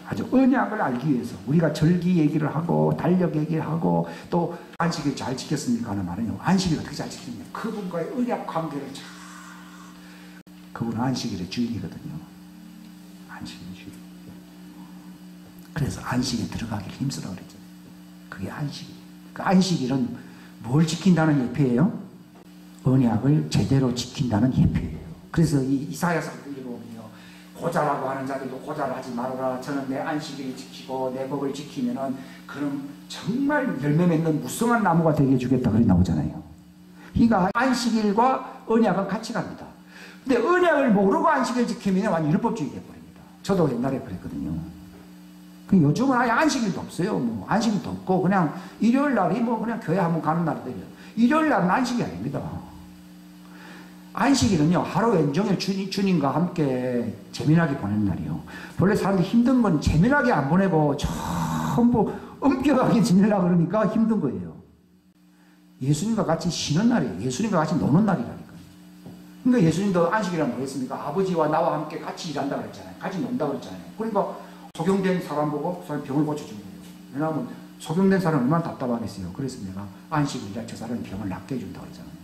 아주 언약을 알기 위해서 우리가 절기 얘기를 하고 달력 얘기를 하고 또 안식일 잘 지켰습니까 하는 말은요. 안식일 어떻게 잘 지켰냐? 그분과의 언약 관계를 잘. 그분은 안식일의 주인이거든요. 안식일의 주인. 그래서 안식에 들어가기 힘쓰라고 그랬잖아요. 그게 안식일. 그 안식일은 뭘 지킨다는 예표예요? 언약을 제대로 지킨다는 예표예요. 그래서 이 이사야서 읽어보면요, 고자라고 하는 자들도 고자하지 말아라. 저는 내 안식일을 지키고 내 법을 지키면은 그럼 정말 열매 맺는 무성한 나무가 되게 해주겠다. 그렇게 나오잖아요. 그러니까 안식일과 언약은 같이 갑니다. 근데 언약을 모르고 안식일 지키면 완전 율법주의 되어버립니다. 저도 옛날에 그랬거든요. 요즘은 아예 안식일도 없어요. 뭐 안식일도 없고 그냥 일요일 날이 뭐 그냥 교회 한번 가는 날이에요. 일요일 날은 안식이 아닙니다. 안식일은요, 하루 온종일 주님과 함께 재미나게 보내는 날이요. 원래 사람들이 힘든 건 재미나게 안 보내고 전부 엄격하게 지내려고 그러니까 힘든 거예요. 예수님과 같이 쉬는 날이에요. 예수님과 같이 노는 날이라니까요. 그러니까 예수님도 안식이란 뭐였습니까? 아버지와 나와 함께 같이 일한다 그랬잖아요. 같이 논다 그랬잖아요. 그러니까 소경된 사람 보고 사람 병을 고쳐준 거예요. 왜냐하면 소경된 사람은 얼마나 답답하겠어요. 그래서 내가 안식일이라 저 사람의 병을 낫게 해준다고 그랬잖아요.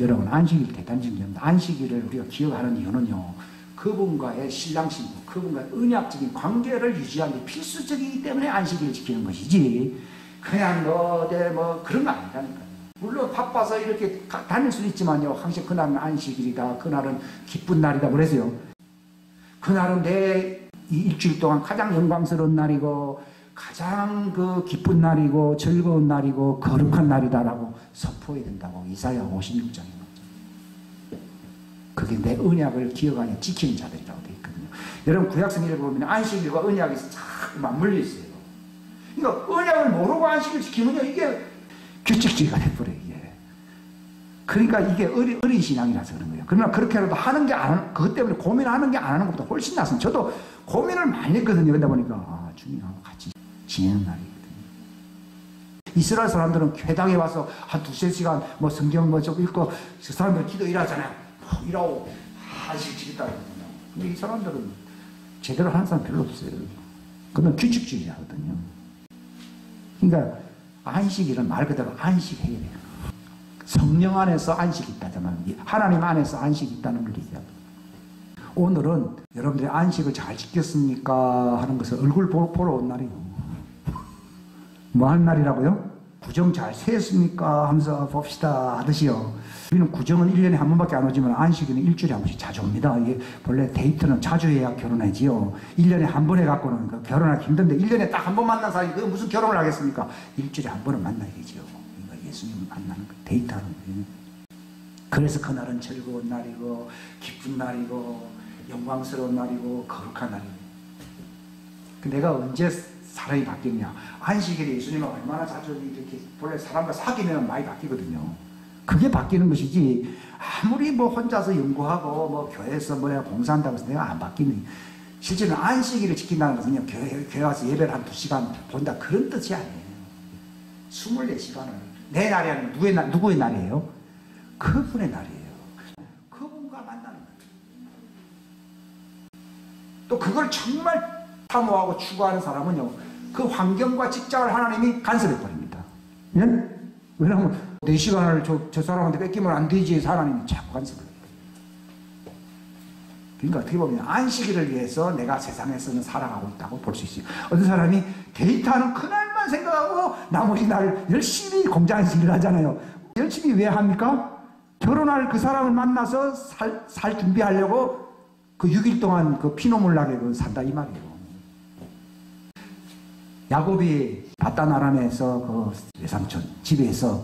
여러분, 안식일 대단히 중요합니다. 안식일을 우리가 기억하는 이유는요, 그분과의 신랑 신부, 그분과의 언약적인 관계를 유지하는 게 필수적이기 때문에 안식일을 지키는 것이지, 그냥 뭐 그런 거 아니라니까요. 물론 바빠서 이렇게 다닐 수는 있지만요, 항상 그날은 안식일이다, 그날은 기쁜 날이다 그래서요. 그날은 내 이 일주일 동안 가장 영광스러운 날이고 가장 그 기쁜 날이고 즐거운 날이고 거룩한 날이다라고 선포해야 된다고 이사야 56장에 나오죠. 그게 내 언약을 기억하냐 지키는 자들이라고 되어 있거든요. 여러분 구약성경을 보면 안식일과 언약이 쫙 맞물려 있어요. 그러니까 언약을 모르고 안식을 지키면요, 이게 규칙주의가 돼버려요, 이게. 그러니까 이게 어린 신앙이라서 그런 거예요. 그러나 그렇게라도 하는 게 그것 때문에 고민하는 게 안 하는 것보다 훨씬 낫습니다. 저도 고민을 많이 했거든요. 그러다 보니까, 주님하고 같이 지내는 날이거든요. 이스라엘 사람들은 회당에 와서 한 두세 시간 뭐 성경 뭐 좀 읽고, 그 사람들 기도 일하잖아요. 일하고 안식 지켰다 그러거든요. 근데 이 사람들은 제대로 하는 사람 별로 없어요. 그건 규칙주의자거든요. 그러니까 안식일은 말 그대로 안식해야 돼요. 성령 안에서 안식이 있다잖아요. 하나님 안에서 안식이 있다는 걸 얘기하고. 오늘은 여러분들이 안식을 잘 지켰습니까? 하는 것을 얼굴 보러 온 날이에요. 뭐 하는 날이라고요? 구정 잘 세습니까? 하면서 봅시다 하듯이요. 우리는 구정은 1년에 한 번밖에 안 오지만 안식일은 일주일에 한 번씩 자주 옵니다. 이게 본래 데이트는 자주 해야 결혼하지요. 1년에 한 번 해갖고는 결혼하기 힘든데 1년에 딱 한 번 만난 사람이 그 무슨 결혼을 하겠습니까? 일주일에 한 번은 만나야죠. 그러니까 예수님을 만나는 거, 데이트하는 거예요. 그래서 그날은 즐거운 날이고 기쁜 날이고 영광스러운 날이고 거룩한 날이에요. 내가 언제 사람이 바뀌느냐? 안식일에 예수님은 얼마나 자주 이렇게 본래 사람과 사귀면 많이 바뀌거든요. 그게 바뀌는 것이지 아무리 뭐 혼자서 연구하고 뭐 교회에서 뭐 내가 봉사한다고 해서 내가 안 바뀌는, 실제는 안식일을 지킨다는 것은요, 교회 와서 예배를 한 2시간 본다 그런 뜻이 아니에요. 24시간을 내 날이 아니라 누구의 날이에요? 그분의 날이에요. 그분과 만나는 거예요. 또 그걸 정말 사모하고 추구하는 사람은요, 그 환경과 직장을 하나님이 간섭해 버립니다. 예? 왜냐하면 내 시간을 저 사람한테 뺏기면 안 되지 해서 하나님이 자꾸 간섭을 해요. 그러니까 어떻게 보면 안식일을 위해서 내가 세상에서는 살아가고 있다고 볼 수 있어요. 어떤 사람이 데이트하는 그날만 생각하고 나머지 날 열심히 공장에서 일을 하잖아요. 열심히 왜 합니까? 결혼할 그 사람을 만나서 살 준비하려고 그 6일 동안 그 피눈물 나게 산다 이 말이에요. 야곱이 바단 아람에서 그 외삼촌 집에서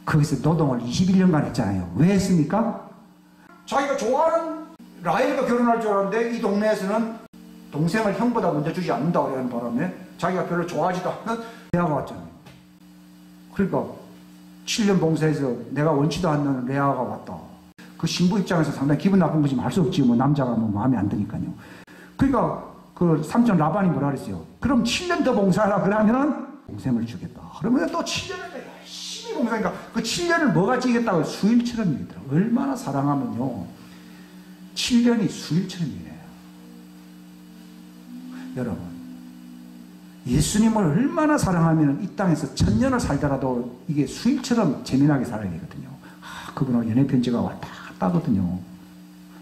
거기서 노동을 21년간 했잖아요. 왜 했습니까? 자기가 좋아하는 라헬과 결혼할 줄 알았는데 이 동네에서는 동생을 형보다 먼저 주지 않는다고 하는 바람에 자기가 별로 좋아하지도 않는 레아가 왔잖아요. 그러니까 7년 봉사해서 내가 원치도 않는 레아가 왔다. 그 신부 입장에서 상당히 기분 나쁜 거지 알 수 없지. 뭐 남자가 뭐 마음에 안 드니까요. 그러니까 그 삼촌 라반이 뭐라 그랬어요? 그럼 7년 더 봉사하라 그러면은 동생을 주겠다. 그러면 또 7년을 열심히 봉사하니까 그 7년을 뭐가 지겠다고 수일처럼 일더라고요. 얼마나 사랑하면요 7년이 수일처럼 일해요. 여러분 예수님을 얼마나 사랑하면 이 땅에서 1000년을 살더라도 이게 수일처럼 재미나게 살아야 되거든요. 그분하고 연애편지가 왔다 갔다 하거든요.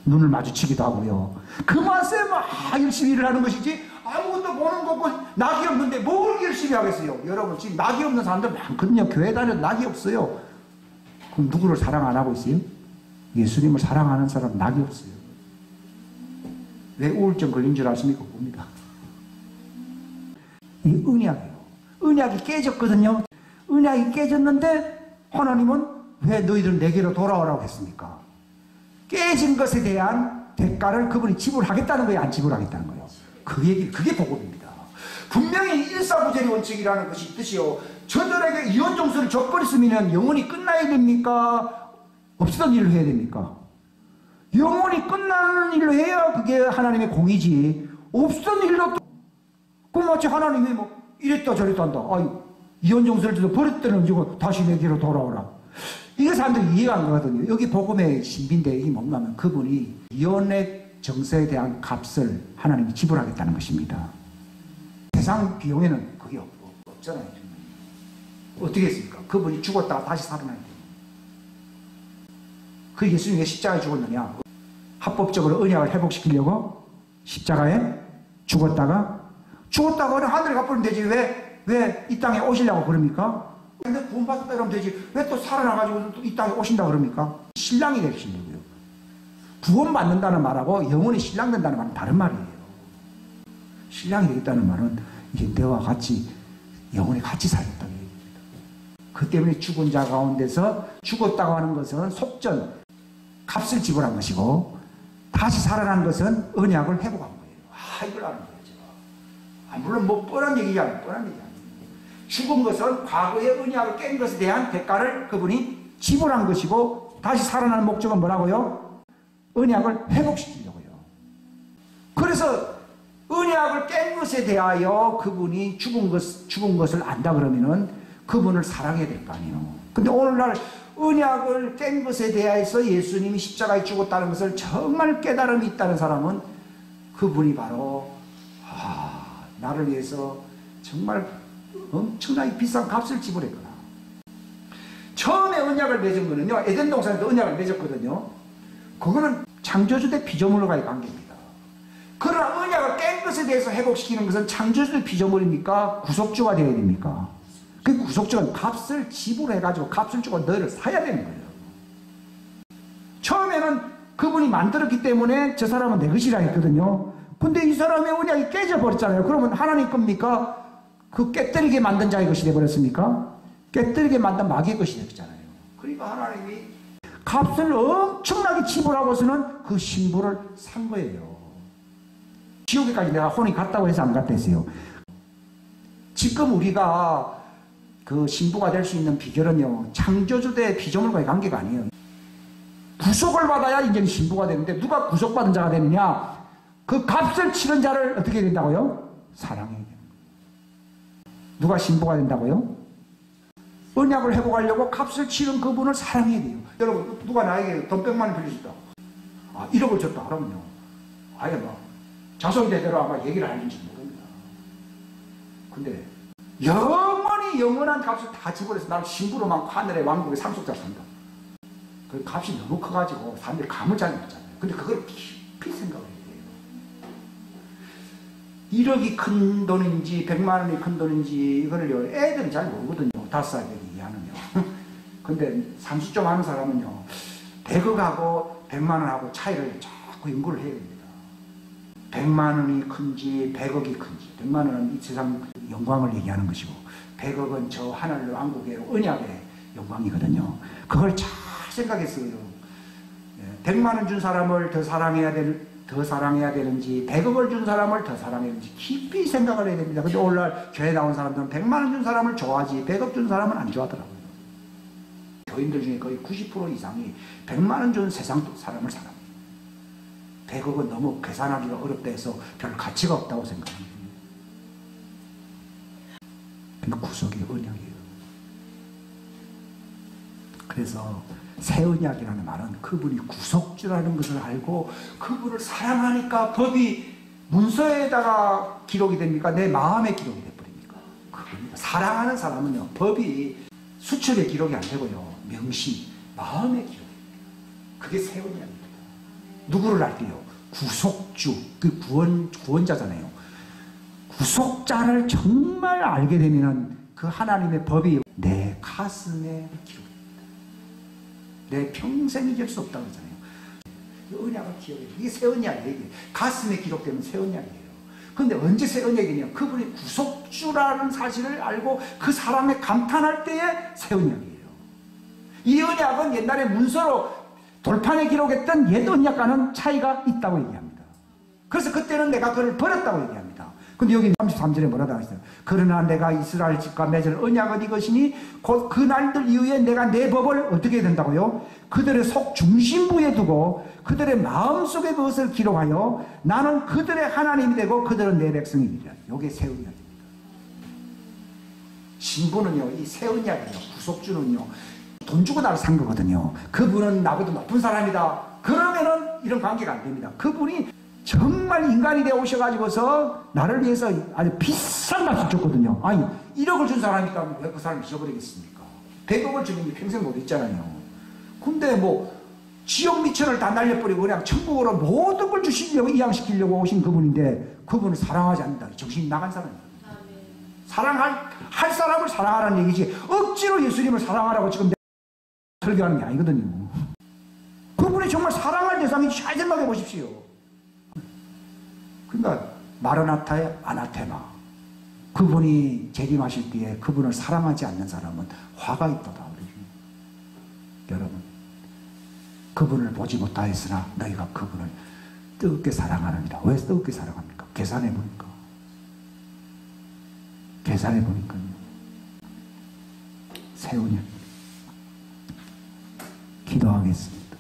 눈을 마주치기도 하고요. 그만세 막 열심히 일을 하는 것이지 아무것도 보는 거 없고 낙이 없는데 뭘 열심히 하겠어요. 여러분 지금 낙이 없는 사람들 많거든요. 교회 다녀도 낙이 없어요. 그럼 누구를 사랑 안 하고 있어요? 예수님을 사랑하는 사람 낙이 없어요. 왜 우울증 걸린 줄 아십니까? 봅니다. 이 언약이에요. 언약이 깨졌거든요. 언약이 깨졌는데 하나님은 왜 너희들 내게로 돌아오라고 했습니까? 깨진 것에 대한 대가를 그분이 지불하겠다는 거예요? 안 지불하겠다는 거예요? 그게 복음입니다. 분명히 일사부재리 원칙이라는 것이 있듯이요. 저들에게 이혼 정수를 줘버렸으면 영원히 끝나야 됩니까? 없었던 일을 해야 됩니까? 영원히 끝나는 일로 해야 그게 하나님의 공이지. 없었던 일로 그 마치 하나님이 뭐 이랬다 저랬다 한다. 아유, 이혼 정수를 줘도 버렸다는 지고 다시 내게로 돌아오라. 이게 사람들이 이해가 안 가거든요. 여기 복음의 신비인데 이게 뭔가면 그분이 이혼의 정서에 대한 값을 하나님이 지불하겠다는 것입니다. 세상 비용에는 그게 없잖아요. 어떻게 했습니까? 그분이 죽었다가 다시 살아나야 돼요. 그 예수님이 왜 십자가에 죽었느냐? 합법적으로 언약을 회복시키려고 십자가에 죽었다가 하늘에 가버리면 되지. 왜 이 땅에 오시려고 그럽니까? 근데 구원받았다 그러면 되지. 왜 또 살아나가지고 또 이 땅에 오신다 그럽니까? 신랑이 되시려고요. 구원받는다는 말하고 영원히 신랑 된다는 말은 다른 말이에요. 신랑이 되겠다는 말은 이제 너와 같이 영원히 같이 살겠다는 얘기입니다. 그 때문에 죽은 자 가운데서 죽었다고 하는 것은 속전, 값을 지불한 것이고 다시 살아난 것은 언약을 회복한 거예요. 이걸 아는 거예요, 제가. 물론 뭐 뻔한 얘기지 않아요. 뻔한 얘기 아니에요. 죽은 것은 과거의 언약을 깬 것에 대한 대가를 그분이 지불한 것이고 다시 살아나는 목적은 뭐라고요? 언약을 회복시키려고요. 그래서 언약을 깬 것에 대하여 그분이 죽은 것을 안다 그러면은 그분을 사랑해야 될 거 아니에요. 근데 오늘날 언약을 깬 것에 대해서 예수님이 십자가에 죽었다는 것을 정말 깨달음이 있다는 사람은 그분이 바로 나를 위해서 정말 엄청나게 비싼 값을 지불했구나. 처음에 언약을 맺은 거는요, 에덴 동산에도 언약을 맺었거든요. 그거는 창조주 대 피조물과의 관계입니다. 그러나 언약을 깬 것에 대해서 회복시키는 것은 창조주 대 피조물입니까? 구속주가 되어야 됩니까? 그 구속주는 값을 지불해가지고 값을 주고 너를 사야 되는 거예요. 처음에는 그분이 만들었기 때문에 저 사람은 내 것이라 했거든요. 근데 이 사람의 언약이 깨져버렸잖아요. 그러면 하나님 겁니까? 그 깨뜨리게 만든 자의 것이 되어버렸습니까? 깨뜨리게 만든 마귀의 것이 되었잖아요. 그러니까 하나님이 값을 엄청나게 지불하고서는 그 신부를 산 거예요. 지옥에까지 내가 혼이 갔다고 해서 안 갔다 했어요. 지금 우리가 그 신부가 될 수 있는 비결은요, 창조주 대 피조물과의 관계가 아니에요. 구속을 받아야 이제 신부가 되는데, 누가 구속받은 자가 되느냐? 그 값을 치른 자를 어떻게 해야 된다고요? 사랑해야 돼요. 누가 신부가 된다고요? 언약을 회복하려고 값을 치른 그분을 사랑해야 돼요. 여러분, 누가 나에게 돈 100만 원 빌려줬다. 1억을 줬다. 그러면요, 아예 뭐 자손대대로 아마 얘기를 하는지 모릅니다. 근데 영원한 값을 다 지불해서 나를 신부로만 하늘의 왕국의 상속자 산다. 그 값이 너무 커가지고 사람들이 감을 잘 못 잡아요. 근데 그걸 깊이 생각을 해요. 1억이 큰 돈인지 100만 원이 큰 돈인지 이거를요, 애들은 잘 모르거든요. 5살 되기 이하는요. 근데 산수 좀 하는 사람은요, 100억하고 100만 원하고 차이를 자꾸 연구를 해야 됩니다. 100만 원이 큰지 100억이 큰지. 100만 원은 이 세상 영광을 얘기하는 것이고 100억은 저 하늘 왕국의 언약의 영광이거든요. 그걸 잘 생각했어요. 100만 원 준 사람을 더 사랑해야 되는지 100억을 준 사람을 더 사랑해야 되는지 깊이 생각을 해야 됩니다. 근데 오늘날 교회 나온 사람들은 100만 원 준 사람을 좋아하지 100억 준 사람은 안 좋아하더라고요. 교인들 중에 거의 90% 이상이 100만 원 준 세상 사람을 사랑해요. 100억은 너무 계산하기가 어렵다 해서 별 가치가 없다고 생각합니다. 그러니까 구속이 언약이에요. 그래서 새 언약이라는 말은 그분이 구속주라는 것을 알고 그분을 사랑하니까 법이 문서에다가 기록이 됩니까? 내 마음에 기록이 돼버립니까? 그겁니다. 사랑하는 사람은요, 법이 수첩에 기록이 안 되고요, 명시, 마음에 기록이 됩니다. 그게 새 언약입니다. 누구를 알게요? 구속주, 그 구원자잖아요. 구속자를 정말 알게 되면 그 하나님의 법이 내 가슴에 기록됩니다. 내 평생 잊을 수 없다고 하잖아요. 언약을 기억해요. 이게 새 언약이에요. 가슴에 기록되면 새 언약이에요. 그런데 언제 새 언약이냐? 그분이 구속주라는 사실을 알고 그 사람에 감탄할 때에 새 언약이에요. 이 언약은 옛날에 문서로 돌판에 기록했던 옛 언약과는 차이가 있다고 얘기합니다. 그래서 그때는 내가 그를 버렸다고 얘기합니다. 근데 여기 33절에 뭐라고 하셨어요? 그러나 내가 이스라엘 집과 맺을 언약은 이것이니 곧 그 날들 이후에 내가 내 법을 어떻게 해야 된다고요? 그들의 속 중심부에 두고 그들의 마음속에 그것을 기록하여 나는 그들의 하나님이 되고 그들은 내 백성이니라. 이게 새 언약입니다. 신부는요, 이 새 언약이에요. 구속주는요, 돈 주고 나를 산 거거든요. 그분은 나보다 높은 사람이다. 그러면은 이런 관계가 안 됩니다. 그분이 정말 인간이 되어 오셔가지고서 나를 위해서 아주 비싼 값을 줬거든요. 아니, 1억을 준 사람이 있다면 왜 그 사람을 잊어버리겠습니까? 100억을 주면 평생 못 있잖아요. 근데 뭐 지옥 미천을 다 날려버리고 그냥 천국으로 모든 걸 주시려고 이양시키려고 오신 그분인데 그분을 사랑하지 않는다. 정신이 나간 사람입니다. 할 사람을 사랑하라는 얘기지 억지로 예수님을 사랑하라고 지금 설교하는 게 아니거든요. 그분이 정말 사랑할 대상인지 잘 생각해 보십시오. 그러니까 마르나타의 아나테마, 그분이 재림하실 때에 그분을 사랑하지 않는 사람은 화가 있도다. 여러분, 그분을 보지 못하였으나 너희가 그분을 뜨겁게 사랑하느니라. 왜 뜨겁게 사랑합니까? 계산해 보니까 계산해 보니까요. 새 언약. 기도하겠습니다.